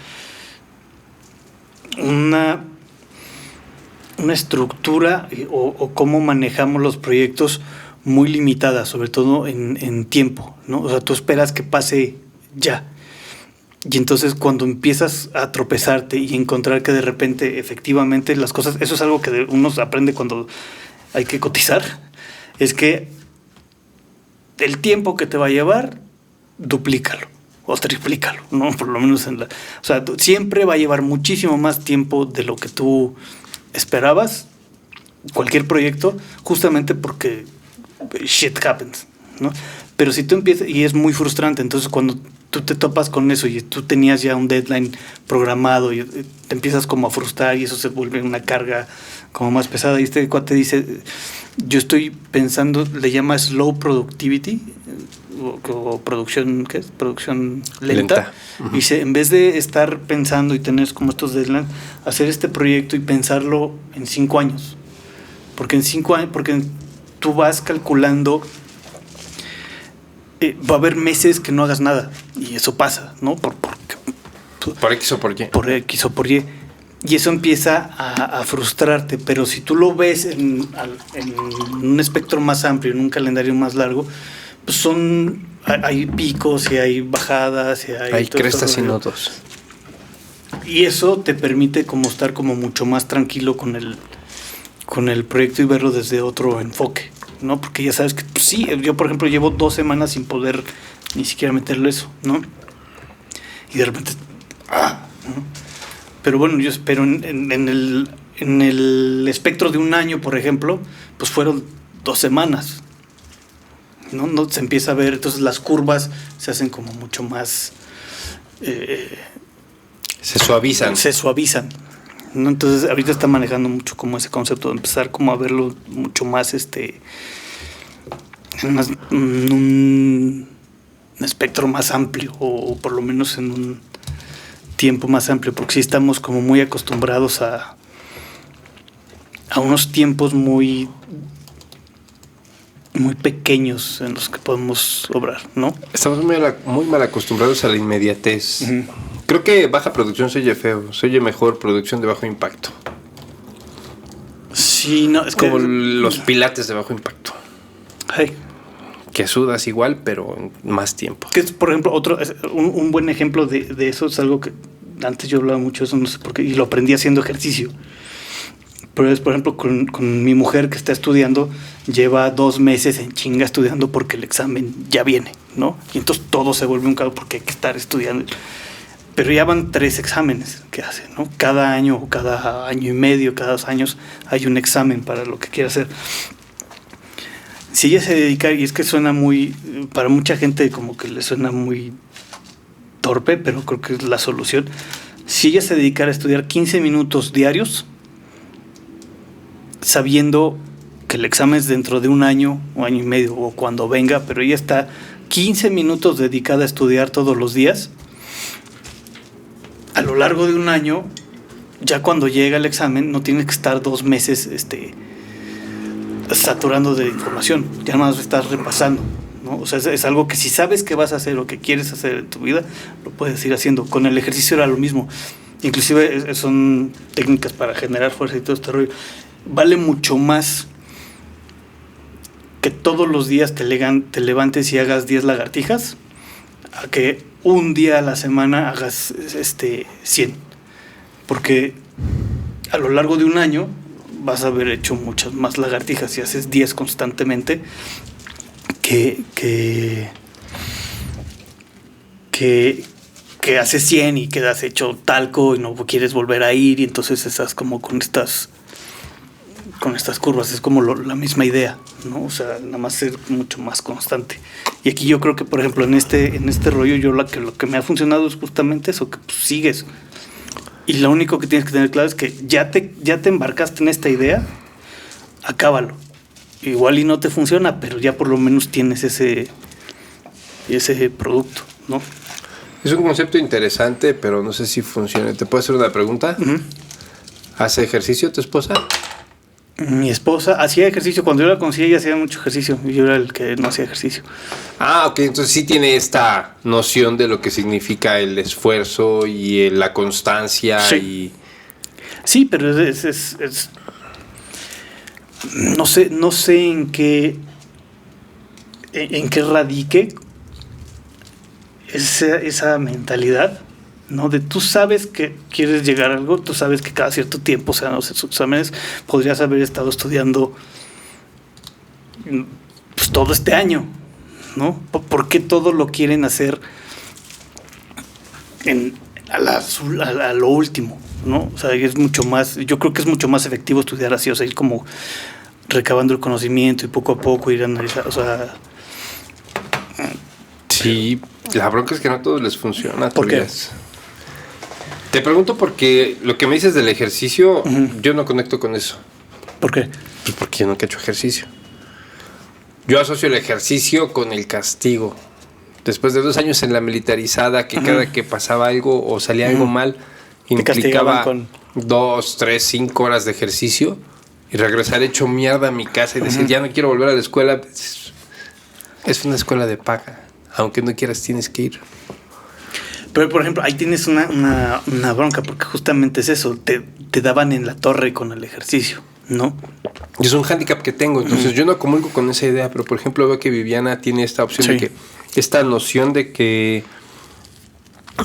A: una estructura o cómo manejamos los proyectos muy limitada, sobre todo en tiempo, ¿no? O sea, tú esperas que pase ya. Y entonces cuando empiezas a tropezarte y encontrar que de repente efectivamente las cosas, eso es algo que uno aprende cuando hay que cotizar, es que el tiempo que te va a llevar, duplícalo o triplícalo, ¿no? Por lo menos o sea, siempre va a llevar muchísimo más tiempo de lo que tú esperabas, cualquier proyecto, justamente porque shit happens, ¿no? Pero si tú empiezas, y es muy frustrante, entonces cuando tú te topas con eso y tú tenías ya un deadline programado y te empiezas como a frustrar y eso se vuelve una carga como más pesada, y este cuate dice, yo estoy pensando, le llama slow productivity o producción, ¿qué es? Producción lenta. Uh-huh. Dice, en vez de estar pensando y tener como estos deadlines, hacer este proyecto y pensarlo en 5 años, porque en 5 años, porque tú vas calculando, va a haber meses que no hagas nada y eso pasa, ¿no? Por
B: X o por Y.
A: Por X o por Y. Y eso empieza a frustrarte, pero si tú lo ves en un espectro más amplio, en un calendario más largo, pues hay picos y hay bajadas y hay
B: crestas y nodos.
A: Y eso te permite como estar como mucho más tranquilo con el proyecto y verlo desde otro enfoque, ¿no? Porque ya sabes que, pues sí, yo por ejemplo llevo 2 semanas sin poder ni siquiera meterlo eso, ¿no? Y de repente, ¿no? Pero bueno, yo espero en el espectro de un año, por ejemplo, pues fueron 2 semanas, ¿no? No se empieza a ver, entonces las curvas se hacen como mucho más...
B: se suavizan.
A: Se suavizan, ¿no? Entonces ahorita está manejando mucho como ese concepto de empezar como a verlo mucho más en un espectro más amplio o por lo menos en un tiempo más amplio, porque sí estamos como muy acostumbrados a unos tiempos muy pequeños en los que podemos obrar, ¿no?
B: Estamos muy mal acostumbrados a la inmediatez. Uh-huh. Creo que baja producción se oye feo, se oye mejor producción de bajo impacto.
A: Sí, no,
B: es como los pilates de bajo impacto.
A: Hey.
B: Que sudas igual, pero en más tiempo.
A: Que es, por ejemplo, un buen ejemplo de eso es algo que antes yo hablaba mucho de eso, no sé por qué, y lo aprendí haciendo ejercicio. Pero es, por ejemplo, con mi mujer que está estudiando, lleva 2 meses en chinga estudiando porque el examen ya viene, ¿no? Y entonces todo se vuelve un caos porque hay que estar estudiando. Pero ya van 3 exámenes que hace, ¿no? Cada año, cada año y medio, cada 2 años hay un examen para lo que quiera hacer. Si ella se dedica, y es que suena muy, para mucha gente como que le suena muy torpe, pero creo que es la solución. Si ella se dedicara a estudiar 15 minutos diarios, sabiendo que el examen es dentro de 1 año o año y medio o cuando venga, pero ella está 15 minutos dedicada a estudiar todos los días, a lo largo de un año, ya cuando llega el examen, no tienes que estar 2 meses saturando de información, ya nada más estás repasando, ¿no? O sea, es algo que si sabes que vas a hacer o que quieres hacer en tu vida, lo puedes ir haciendo. Con el ejercicio era lo mismo, inclusive son técnicas para generar fuerza y todo este rollo. Vale mucho más que todos los días te levantes y hagas 10 lagartijas a que un día a la semana hagas 100, porque a lo largo de un año vas a haber hecho muchas más lagartijas si haces 10 constantemente que haces 100 y quedas hecho talco y no quieres volver a ir, y entonces estás como con estas curvas. Es como la misma idea, ¿no? O sea, nada más ser mucho más constante. Y aquí yo creo que, por ejemplo, en este rollo, lo que me ha funcionado es justamente eso, que pues, sigues. Y lo único que tienes que tener claro es que ya te embarcaste en esta idea, acábalo. Igual y no te funciona, pero ya por lo menos tienes ese producto, ¿no?
B: Es un concepto interesante, pero no sé si funciona. ¿Te puedo hacer una pregunta?
A: Uh-huh.
B: ¿Hace ejercicio tu esposa?
A: Mi esposa hacía ejercicio. Cuando yo la conocí, ella hacía mucho ejercicio y yo era el que no hacía ejercicio.
B: Ah, ok. Entonces sí tiene esta noción de lo que significa el esfuerzo y la constancia.
A: Sí, sí, pero no sé en qué radique esa mentalidad, ¿no? De tú sabes que quieres llegar a algo, tú sabes que cada cierto tiempo, o sea, no sé, sus exámenes, podrías haber estado estudiando pues todo este año, ¿no? ¿Por qué todo lo quieren hacer a lo último, ¿no? O sea, es mucho más, yo creo que es mucho más efectivo estudiar así, o sea, ir como recabando el conocimiento y poco a poco ir analizando, o sea.
B: Sí, la bronca es que no a todos les funciona.
A: ¿Por qué?
B: Te pregunto porque lo que me dices del ejercicio,
A: Uh-huh.
B: yo no conecto con eso.
A: ¿Por qué?
B: Pues porque yo nunca he hecho ejercicio. Yo asocio el ejercicio con el castigo. Después de 2 años en la militarizada, que cada que pasaba algo o salía algo mal, implicaba 2, 3, 5 horas de ejercicio y regresar hecho mierda a mi casa y decir, ya no quiero volver a la escuela. Es una escuela de paga. Aunque no quieras, tienes que ir.
A: Pero, por ejemplo, ahí tienes una bronca, porque justamente es eso, te daban en la torre con el ejercicio, ¿no?
B: Y es un hándicap que tengo, entonces yo no comulgo con esa idea, pero por ejemplo veo que Viviana tiene esta opción
A: Sí.
B: de que, esta noción de que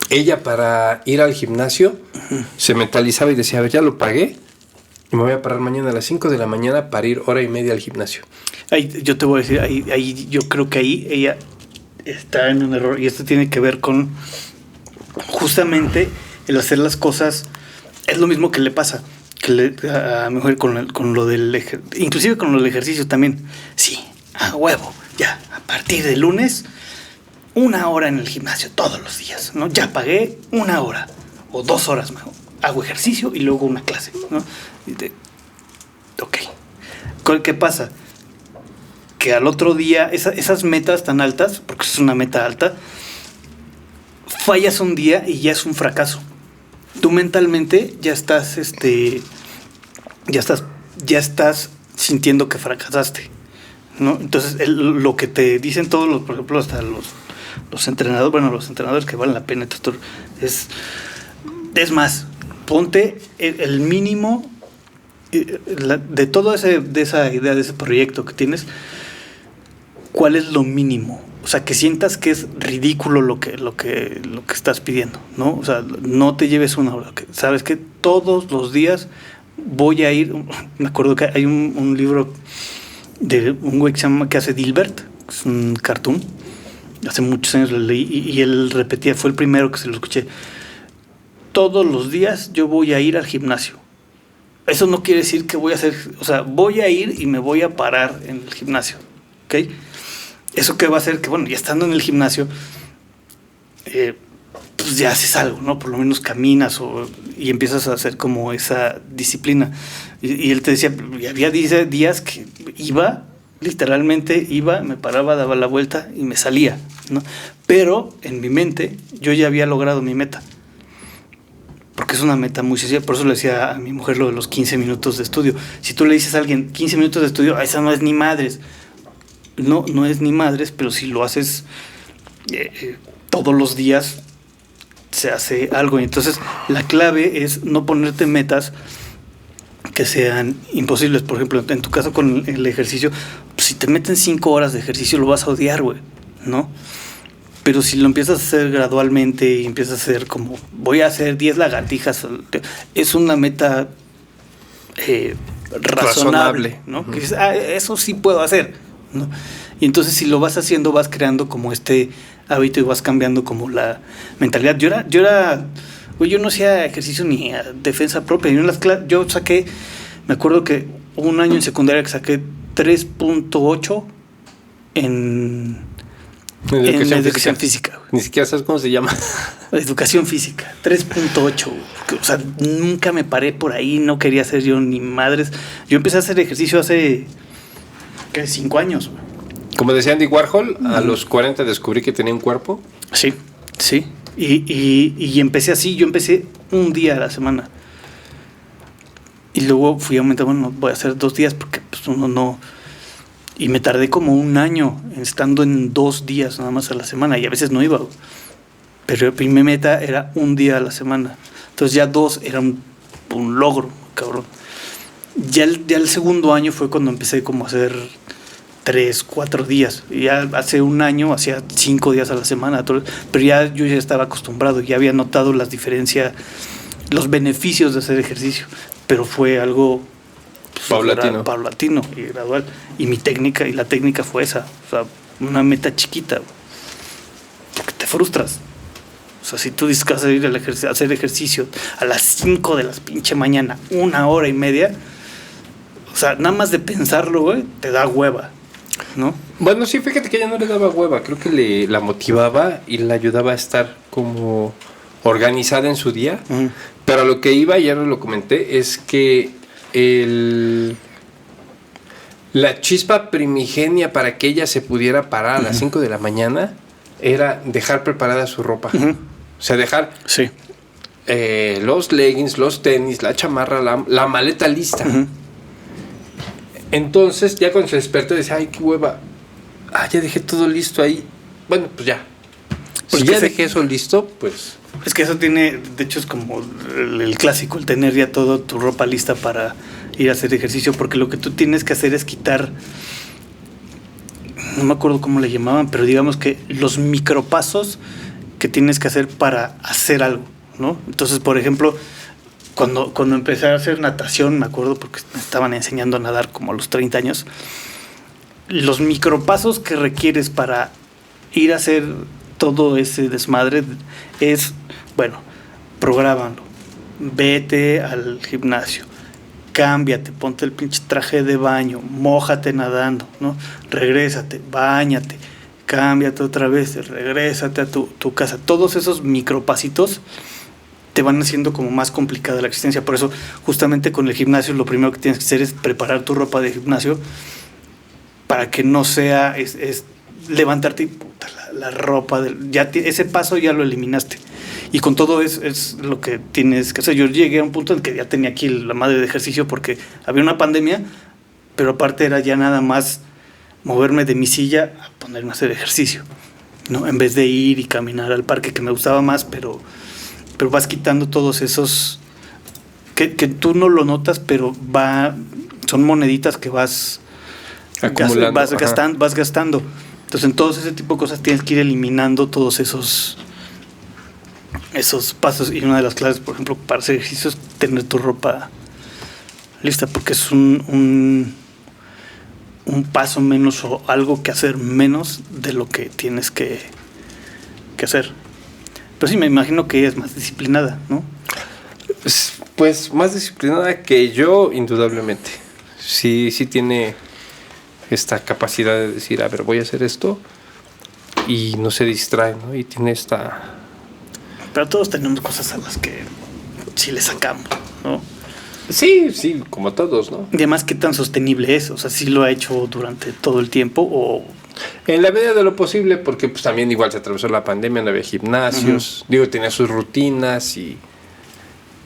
B: ella para ir al gimnasio se mentalizaba y decía, a ver, ya lo pagué y me voy a parar mañana a las 5 de la mañana para ir 1:30 al gimnasio.
A: Ahí, yo te voy a decir, ahí yo creo que ahí ella está en un error, y esto tiene que ver con justamente el hacer las cosas. Es lo mismo que le pasa a mi mujer con lo del ejercicio, inclusive con lo del ejercicio también. Sí, a huevo, ya, a partir de lunes 1 hora en el gimnasio todos los días, ¿no? Ya pagué 1 hora o 2 horas mejor, hago ejercicio y luego una clase, ¿no? Ok, ¿qué pasa? Que al otro día, esas metas tan altas, porque es una meta alta, fallas un día y ya es un fracaso. Tú mentalmente ya estás sintiendo que fracasaste, ¿no? Entonces, lo que te dicen todos por ejemplo, hasta los entrenadores, bueno, los entrenadores que valen la pena, es más, ponte el mínimo de toda esa idea, de ese proyecto que tienes. ¿Cuál es lo mínimo? O sea, que sientas que es ridículo lo que estás pidiendo, ¿no? O sea, no te lleves 1 hora. Sabes que todos los días voy a ir. Me acuerdo que hay un libro de un güey que hace Dilbert, que es un cartoon. Hace muchos años lo leí y él repetía, fue el primero que se lo escuché. Todos los días yo voy a ir al gimnasio. Eso no quiere decir que voy a hacer, o sea, voy a ir y me voy a parar en el gimnasio, ¿ok? Eso que va a hacer que, bueno, ya estando en el gimnasio, pues ya haces algo, ¿no? Por lo menos caminas y empiezas a hacer como esa disciplina. Y él te decía, había días que literalmente me paraba, daba la vuelta y me salía, ¿no? Pero en mi mente yo ya había logrado mi meta. porque es una meta muy sencilla. Por eso le decía a mi mujer lo de los 15 minutos de estudio. Si tú le dices a alguien 15 minutos de estudio, esa no es ni madres. No, no es ni madres, pero si lo haces todos los días, se hace algo. Y entonces la clave es no ponerte metas que sean imposibles. Por ejemplo, en tu caso con el ejercicio, pues, si te meten 5 horas de ejercicio lo vas a odiar, güey, ¿no? Pero si lo empiezas a hacer gradualmente y empiezas a hacer como, voy a hacer 10 lagartijas, es una meta razonable, ¿no?
B: Uh-huh.
A: Que dices, eso sí puedo hacer, ¿no? Y entonces si lo vas haciendo, vas creando como este hábito y vas cambiando como la mentalidad. Yo no hacía ejercicio ni a defensa propia. Yo saqué, me acuerdo que hubo un año en secundaria que saqué 3.8 en educación física.
B: Ni siquiera sabes cómo se llama.
A: Educación física, 3.8. O sea, nunca me paré por ahí, no quería hacer yo ni madres. Yo empecé a hacer ejercicio hace 5 años.
B: Como decía Andy Warhol, a los 40 descubrí que tenía un cuerpo. Sí.
A: Y empecé así, yo empecé un día a la semana. Y luego fui aumentando, bueno, voy a hacer 2 días porque pues uno no... Y me tardé como un año estando en 2 días nada más a la semana y a veces no iba. Pero mi meta era un día a la semana. Entonces ya 2 era un logro, cabrón. Ya el segundo año fue cuando empecé como a hacer 3, 4 días. Y ya hace un año hacía 5 días a la semana. Pero yo ya estaba acostumbrado, ya había notado las diferencias, los beneficios de hacer ejercicio. Pero fue algo paulatino y gradual. Y la técnica fue esa. O sea, una meta chiquita. Porque te frustras. O sea, si tú dices que vas a ir a hacer ejercicio a las 5 de la pinche mañana, 1 hora y media, o sea, nada más de pensarlo, güey, te da hueva, ¿no?
B: Bueno, sí, fíjate que ella no le daba hueva. Creo que la motivaba y la ayudaba a estar como organizada en su día. Uh-huh. Pero a lo que iba, ya lo comenté, es que la chispa primigenia para que ella se pudiera parar a las 5 de la mañana era dejar preparada su ropa. Uh-huh. O sea, dejar los leggings, los tenis, la chamarra, la maleta lista. Uh-huh. Entonces, ya cuando se despertó, decía, ay, qué hueva. Ya dejé todo listo ahí. Bueno, pues ya. Si ya dejé eso listo, pues...
A: Es que eso tiene, de hecho es como el clásico, el tener ya todo tu ropa lista para ir a hacer ejercicio, porque lo que tú tienes que hacer es quitar, no me acuerdo cómo le llamaban, pero digamos que los micropasos que tienes que hacer para hacer algo, ¿no? Entonces, por ejemplo, cuando empecé a hacer natación, me acuerdo porque me estaban enseñando a nadar como a los 30 años, los micropasos que requieres para ir a hacer todo ese desmadre es, bueno, prográmalo, vete al gimnasio, cámbiate, ponte el pinche traje de baño, mójate nadando, ¿no? Regrésate, báñate, cámbiate otra vez, regrésate a tu casa. Todos esos micropasitos te van haciendo como más complicada la existencia. Por eso, justamente con el gimnasio, lo primero que tienes que hacer es preparar tu ropa de gimnasio para que no sea es levantarte y puta, la ropa, ese paso ya lo eliminaste. Y con todo es lo que tienes que hacer. Yo llegué a un punto en que ya tenía aquí la madre de ejercicio porque había una pandemia, pero aparte era ya nada más moverme de mi silla a ponerme a hacer ejercicio, ¿no? En vez de ir y caminar al parque, que me gustaba más, pero vas quitando todos esos que tú no lo notas, pero son moneditas que vas acumulando, vas gastando. Entonces, en todos ese tipo de cosas tienes que ir eliminando todos esos pasos. Y una de las claves, por ejemplo, para hacer ejercicio es tener tu ropa lista, porque es un paso menos o algo que hacer menos de lo que tienes que hacer. Pero sí, me imagino que ella es más disciplinada, ¿no?
B: Pues más disciplinada que yo, indudablemente. Sí tiene esta capacidad de decir, a ver, voy a hacer esto, y no se distrae, ¿no? Y tiene esta...
A: Pero todos tenemos cosas a las que sí le sacamos, ¿no?
B: Sí, como todos, ¿no?
A: Y además, ¿qué tan sostenible es? O sea, ¿sí lo ha hecho durante todo el tiempo o...?
B: En la medida de lo posible, porque pues también igual se atravesó la pandemia, no había gimnasios, uh-huh. Tenía sus rutinas y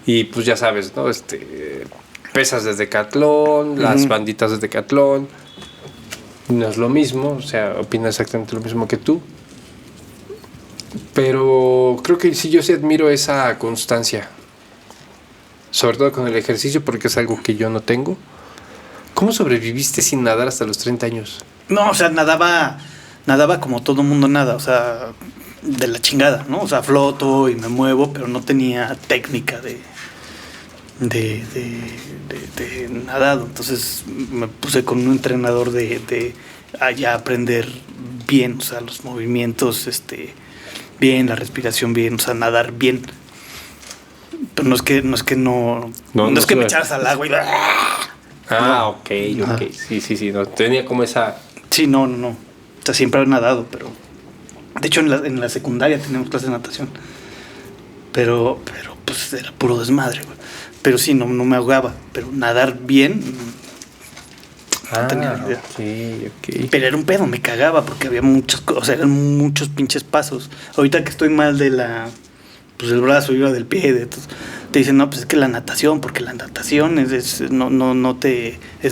B: Y pues ya sabes, ¿no? Pesas de Decatlón, las banditas de Decatlón. No es lo mismo, o sea, opina exactamente lo mismo que tú. Pero creo que sí, yo sí admiro esa constancia. Sobre todo con el ejercicio, porque es algo que yo no tengo. ¿Cómo sobreviviste sin nadar hasta los 30 años?
A: No, o sea, nadaba como todo mundo nada, o sea, de la chingada, ¿no? O sea, floto y me muevo, pero no tenía técnica de nadado. Entonces me puse con un entrenador de allá aprender bien, o sea, los movimientos, bien, la respiración bien, o sea, nadar bien. Pero no es que me echaras al agua y
B: ok. Sí, no tenía como esa...
A: Sí, no. O sea, siempre he nadado, pero... De hecho, en la secundaria teníamos clases de natación. Pero pues era puro desmadre, güey. Pero sí, no me ahogaba. Pero nadar bien... No tenía idea.
B: Ok.
A: Pero era un pedo, me cagaba porque había muchas cosas, o sea, eran muchos pinches pasos. Ahorita que estoy mal del brazo, iba del pie, te dicen, no, pues es que la natación, porque la natación es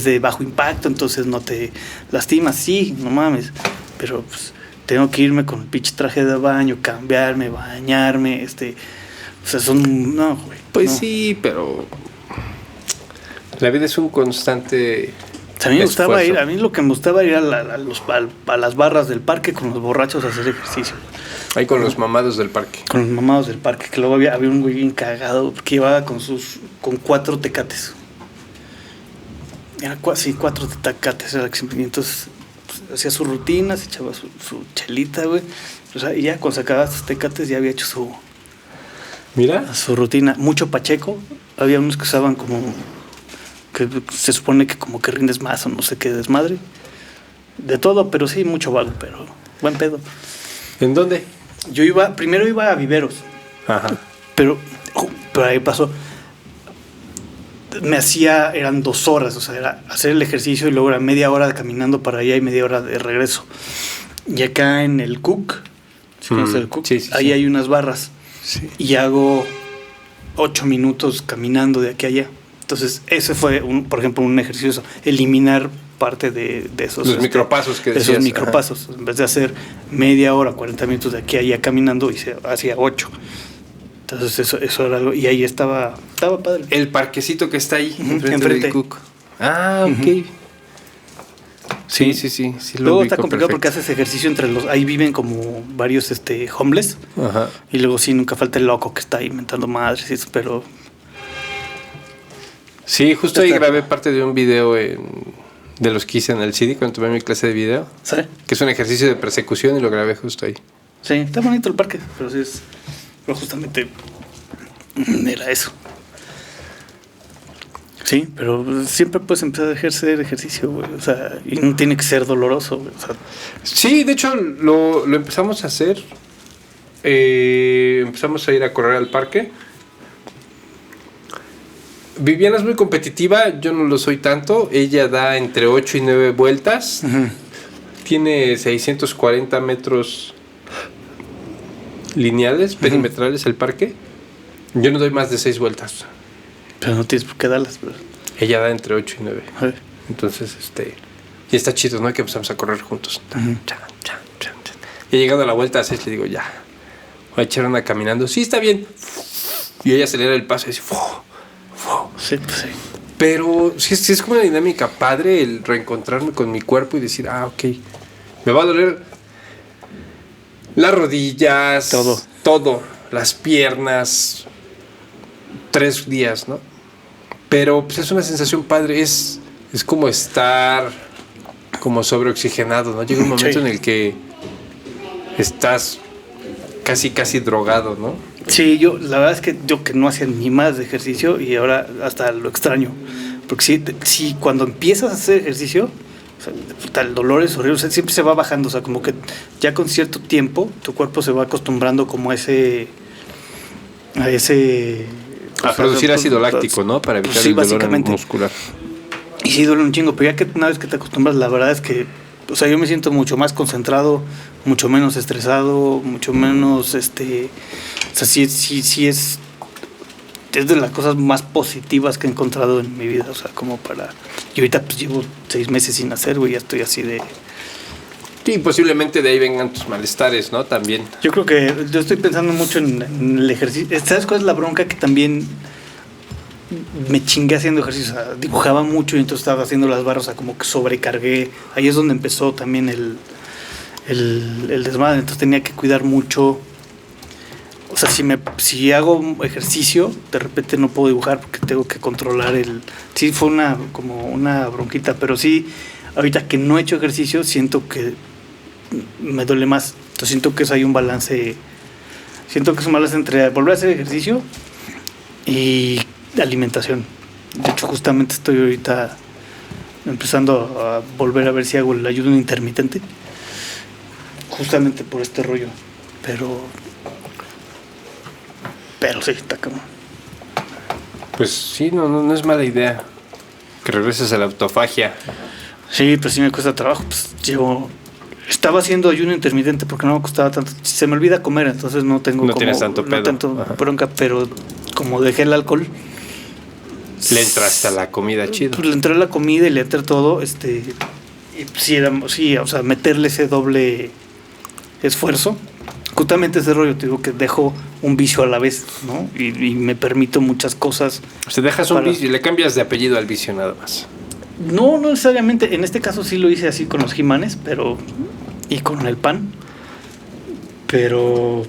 A: de bajo impacto, entonces no te lastimas. Sí, no mames, pero pues tengo que irme con el pinche traje de baño, cambiarme, bañarme, o sea, no, güey.
B: Pues
A: no.
B: sí, pero la vida es un constante...
A: A mí lo que me gustaba era a las barras del parque con los borrachos a hacer ejercicio.
B: Ahí con los mamados del parque.
A: Con los mamados del parque, que luego había un güey bien cagado que llevaba con 4 tecates. Era 4 tecates, y entonces pues, hacía su rutina, se echaba su chelita, güey. O sea, y ya cuando sacaba sus tecates ya había hecho su rutina. Mucho pacheco, había unos que usaban como... que se supone que como que rindes más o no sé qué desmadre. De todo, pero sí, mucho vago, pero buen pedo.
B: ¿En dónde?
A: Primero iba a Viveros.
B: Ajá.
A: Pero ahí pasó. Eran 2 horas, o sea, era hacer el ejercicio y luego era media hora caminando para allá y media hora de regreso. Y acá en el Cook, ¿sí conoces el Cook?
B: Sí,
A: ahí hay unas barras.
B: Sí.
A: Y hago 8 minutos caminando de aquí a allá. Entonces, ese fue, por ejemplo, un ejercicio, eliminar parte de esos...
B: Los micropasos que decías.
A: Esos micropasos. En vez de hacer media hora, 40 minutos de aquí a allá caminando, hacía 8. Entonces, eso era algo... Y ahí estaba padre.
B: El parquecito que está ahí,
A: enfrente
B: del Cook. Ah, ok. Sí.
A: Luego está complicado porque haces ejercicio entre los... Ahí viven como varios homeless.
B: Ajá.
A: Y luego sí, nunca falta el loco que está ahí inventando madres y eso, pero...
B: Sí, justo ahí grabé parte de un video de los que hice en el CD cuando tuve mi clase de video.
A: ¿Sí?
B: Que es un ejercicio de persecución y lo grabé justo ahí.
A: Sí, está bonito el parque, pero sí pero justamente era eso. Sí, pero siempre puedes empezar a ejercer ejercicio, güey. O sea, y no tiene que ser doloroso, güey. O sea,
B: sí, de hecho lo empezamos a hacer. Empezamos a ir a correr al parque. Viviana es muy competitiva, yo no lo soy tanto. Ella da entre 8 y 9 vueltas.
A: uh-huh.
B: Tiene 640 metros lineales, perimetrales el parque. Yo no doy más de 6 vueltas.
A: Pero no tienes por qué darlas, bro.
B: Ella da entre 8 y 9.
A: Uh-huh.
B: Entonces, y está chido, ¿no? Que empezamos a correr juntos.
A: Uh-huh.
B: Y llegando a la vuelta a 6 le digo, ya, voy a echar una caminando. Sí, está bien. Y ella acelera el paso y dice,
A: Sí, pues sí.
B: Pero sí es como una dinámica padre el reencontrarme con mi cuerpo y decir, ok, me va a doler las rodillas, todo, las piernas, 3 días, ¿no? Pero pues es una sensación padre, es como estar como sobreoxigenado, ¿no? Llega un momento en el que estás casi drogado, ¿no?
A: Sí, la verdad es que yo que no hacía ni más de ejercicio y ahora hasta lo extraño. Porque sí, cuando empiezas a hacer ejercicio, o sea, el dolor es horrible, o sea, siempre se va bajando, o sea, como que ya con cierto tiempo tu cuerpo se va acostumbrando como a
B: producir ácido láctico, ¿no? Para evitar el dolor muscular.
A: Y sí duele un chingo, pero ya que una vez que te acostumbras, la verdad es que, o sea, yo me siento mucho más concentrado, mucho menos estresado, mucho menos, o sea, sí es es de las cosas más positivas que he encontrado en mi vida, o sea, como para... Y ahorita pues llevo 6 meses sin hacer, güey, ya estoy así de...
B: Sí, posiblemente de ahí vengan tus malestares, ¿no? También.
A: Yo creo que yo estoy pensando mucho en el ejercicio. ¿Sabes cuál es la bronca? Que también me chingué haciendo ejercicio, o sea, dibujaba mucho y entonces estaba haciendo las barras, o sea, como que sobrecargué. Ahí es donde empezó también el desmadre, entonces tenía que cuidar mucho. O sea, si hago ejercicio, de repente no puedo dibujar porque tengo que controlar el... Sí, fue como una bronquita, pero sí, ahorita que no he hecho ejercicio, siento que me duele más. Entonces siento que hay un balance. Siento que es un balance entre volver a hacer ejercicio y alimentación. De hecho, justamente estoy ahorita empezando a volver a ver si hago el ayuno intermitente. Justamente por este rollo. Pero sí, está cabrón.
B: Pues sí, no es mala idea que regreses a la autofagia.
A: Sí, pues sí me cuesta trabajo. Pues estaba haciendo ayuno intermitente porque no me costaba tanto. Se me olvida comer, entonces no tengo
B: tienes tanto pedo.
A: No tanto bronca, pero como dejé el alcohol,
B: le entraste a la comida chido.
A: Pues le entré a la comida y le entré todo, y sí, o sea, meterle ese doble esfuerzo. Justamente ese rollo, te digo que dejo un vicio a la vez, ¿no? Y me permito muchas cosas.
B: O sea, dejas un vicio y le cambias de apellido al vicio nada más.
A: No necesariamente, en este caso sí lo hice así con los Jimanes, y con el pan. Pero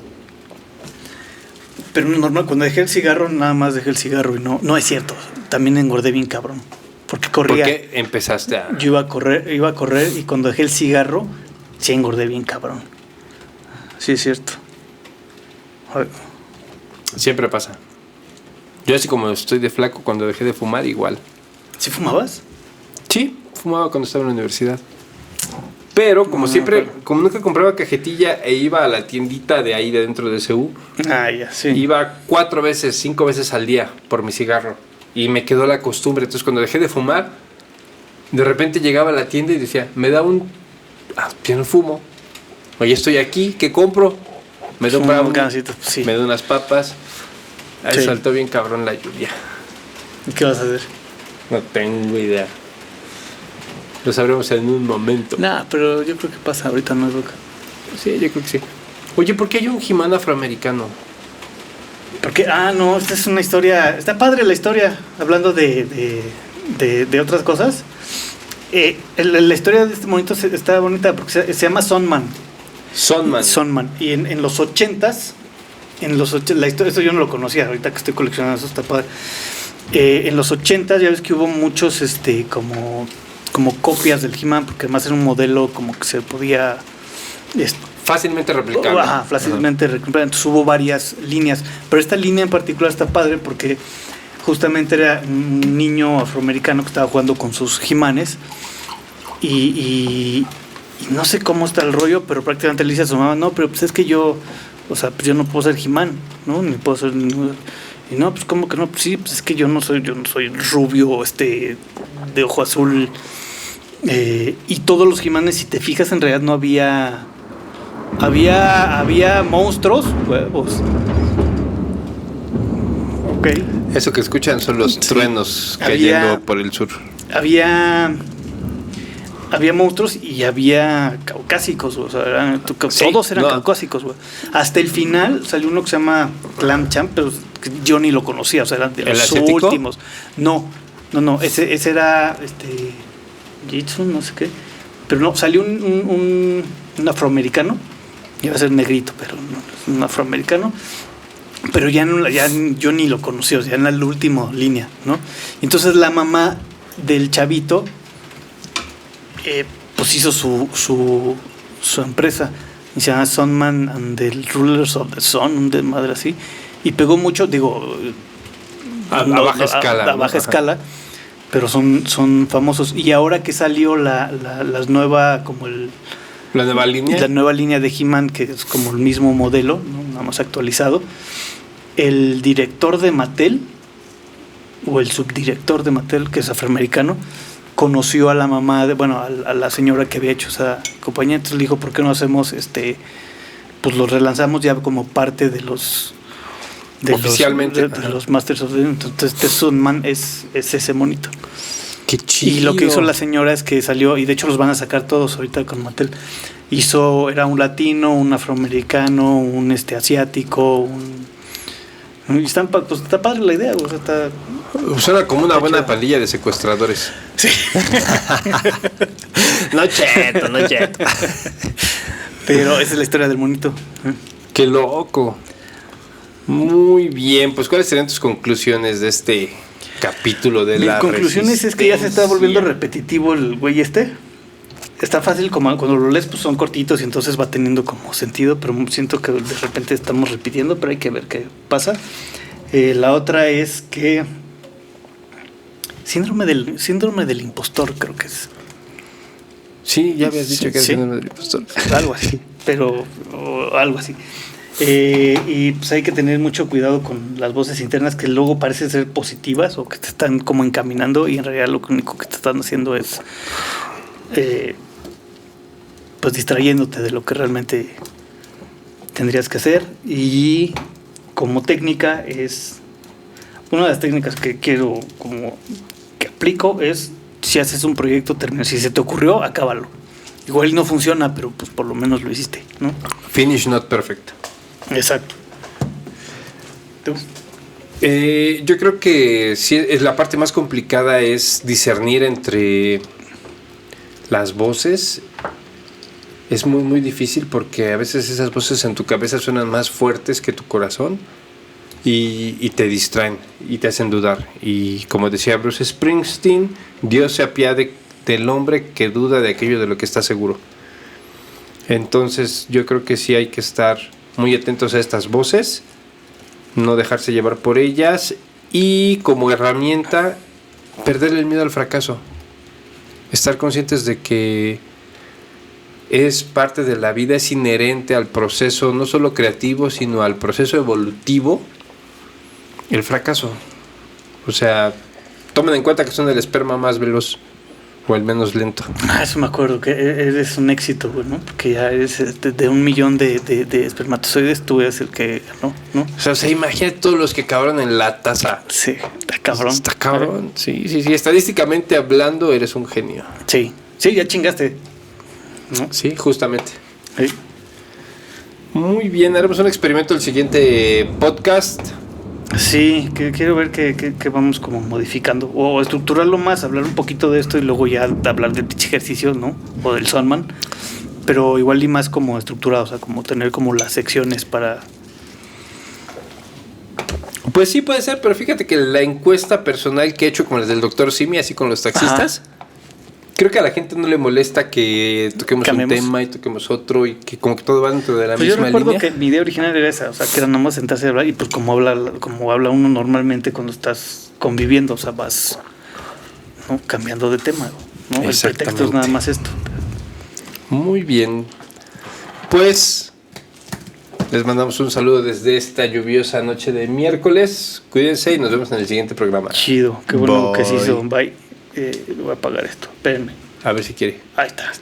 A: normal, cuando dejé el cigarro, nada más dejé el cigarro y no es cierto. También engordé bien cabrón. Porque corría.
B: ¿Por qué empezaste a...?
A: Yo iba a correr y cuando dejé el cigarro, sí engordé bien cabrón. Sí, es cierto.
B: Siempre pasa. Yo así como estoy de flaco cuando dejé de fumar, igual.
A: ¿Sí fumabas?
B: Sí, fumaba cuando estaba en la universidad. Pero como siempre, como nunca compraba cajetilla e iba a la tiendita de ahí de dentro de CU,
A: ya, sí.
B: Iba 4 veces, 5 veces al día por mi cigarro. Y me quedó la costumbre. Entonces cuando dejé de fumar, de repente llegaba a la tienda y decía, me da un... yo no fumo. Oye, estoy aquí, ¿qué compro? Me da un brownie,
A: sí.
B: me da unas papas. Ahí
A: Sí.
B: saltó bien cabrón la lluvia.
A: ¿Y qué vas a hacer?
B: No tengo idea. Lo sabremos en un momento.
A: Nah, pero yo creo que pasa, ahorita no es loca.
B: Sí, yo creo que sí. Oye, ¿por qué hay un He-Man afroamericano?
A: Porque, no, esta es una historia, está padre la historia, hablando de otras cosas. La historia de este monito está bonita porque se llama Sonman. Sonman. Y en los 80s, la historia, esto yo no lo conocía, ahorita que estoy coleccionando eso está padre. En los 80s ya ves que hubo muchos como copias del He-Man, porque además era un modelo como que se podía...
B: fácilmente replicable.
A: Fácilmente replicable. Entonces hubo varias líneas, pero esta línea en particular está padre porque justamente era un niño afroamericano que estaba jugando con sus He-Manes y no sé cómo está el rollo, pero prácticamente le dice a su mamá, no, pero pues es que yo no puedo ser He-Man, ¿no? Ni puedo ser... Y no, pues ¿cómo que no? Pues sí, pues es que yo no soy rubio, de ojo azul. Y todos los He-Manes, si te fijas, en realidad no había monstruos, huevos. Ok.
B: Eso que escuchan son los truenos cayendo por el sur.
A: Había monstruos y había caucásicos, o sea, todos eran caucásicos, güey. Hasta el final salió uno que se llama Clam Champ, pero yo ni lo conocía, o sea, eran de los últimos. No, ese era Jitsu, no sé qué. Pero no, salió un afroamericano, iba a ser negrito, pero no, es un afroamericano. Pero ya yo ni lo conocí, o sea, en la última línea, ¿no? Entonces la mamá del chavito pues hizo su empresa y se llama Sunman and the Rulers of the Sun, un de madre así, y pegó mucho, digo,
B: a baja escala,
A: a baja escala, pero son famosos. Y ahora que salió la nueva la nueva línea de He-Man, que es como el mismo modelo, ¿no? Nada más actualizado, el director de Mattel o el subdirector de Mattel, que es afroamericano, conoció a la mamá a la señora que había hecho esa compañía. Entonces le dijo, ¿por qué no hacemos pues los relanzamos ya como parte de los
B: Oficialmente.
A: De los Masters of the Universe. Entonces, este Sunman es ese monito.
B: Qué chido.
A: Y lo que hizo la señora es que salió, y de hecho los van a sacar todos ahorita con Mattel. Era un latino, un afroamericano, un asiático, y está padre la idea, o sea, está.
B: Suena como una buena
A: chido.
B: pandilla de secuestradores.
A: Sí.
B: No cheto.
A: Pero esa es la historia del monito.
B: Qué loco. Muy bien, pues ¿cuáles serían tus conclusiones de este capítulo de
A: Mis
B: la
A: conclusiones es que ya se está volviendo
B: resistencia?
A: repetitivo el güey este. Está fácil, como cuando lo lees, pues son cortitos y entonces va teniendo como sentido, pero siento que de repente estamos repitiendo, pero hay que ver qué pasa. La otra es que síndrome del impostor, creo que es.
B: Sí, ya habías dicho que
A: Sí.
B: es el impostor.
A: Algo así, o algo así. Y pues hay que tener mucho cuidado con las voces internas que luego parecen ser positivas o que te están como encaminando y en realidad lo único que te están haciendo es pues distrayéndote de lo que realmente tendrías que hacer. Y como técnica es una de las técnicas que quiero como que aplico es si haces un proyecto termina, si se te ocurrió, acábalo. Igual no funciona, pero pues por lo menos lo hiciste, ¿no?
B: Finish not perfect.
A: Exacto. ¿Tú?
B: Yo creo que sí, la parte más complicada es discernir entre las voces. Es muy muy difícil porque a veces esas voces en tu cabeza suenan más fuertes que tu corazón y te distraen y te hacen dudar. Y como decía Bruce Springsteen, Dios se apiade del hombre que duda de aquello de lo que está seguro. Entonces yo creo que sí hay que estar muy atentos a estas voces, no dejarse llevar por ellas y como herramienta perderle el miedo al fracaso, estar conscientes de que es parte de la vida, es inherente al proceso no solo creativo sino al proceso evolutivo el fracaso. O sea, tomen en cuenta que son el esperma más veloz o el menos lento.
A: Eso me acuerdo, que eres un éxito, güey, ¿no? Porque ya eres de 1 millón de espermatozoides, tú eres el que ganó, ¿no?
B: O sea, imagínate todos los que acabaron en la taza.
A: Sí, está cabrón.
B: Está cabrón. Sí. Estadísticamente hablando, eres un genio.
A: Sí, ya chingaste, ¿no?
B: Sí, justamente.
A: Sí.
B: Muy bien, haremos un experimento el siguiente podcast.
A: Sí, que quiero ver que vamos como modificando o estructurarlo más, hablar un poquito de esto y luego ya hablar del pinche ejercicio, ¿no? O del Sunman, pero igual y más como estructurado, o sea, como tener como las secciones para...
B: Pues sí puede ser, pero fíjate que la encuesta personal que he hecho con el del Dr. Simi, así con los taxistas, creo que a la gente no le molesta que toquemos un tema y toquemos otro y que como que todo va dentro de la
A: Pues
B: misma
A: yo recuerdo
B: línea.
A: que mi idea original era esa, o sea, que era nomás sentarse a hablar y pues como habla uno normalmente cuando estás conviviendo, o sea, vas, ¿no?, cambiando de tema, ¿no? El pretexto es nada más esto.
B: Muy bien. Pues les mandamos un saludo desde esta lluviosa noche de miércoles. Cuídense y nos vemos en el siguiente programa.
A: Chido, qué bueno
B: Bye.
A: que se hizo. Bye. Voy a apagar esto, espérenme.
B: A ver si quiere.
A: Ahí está.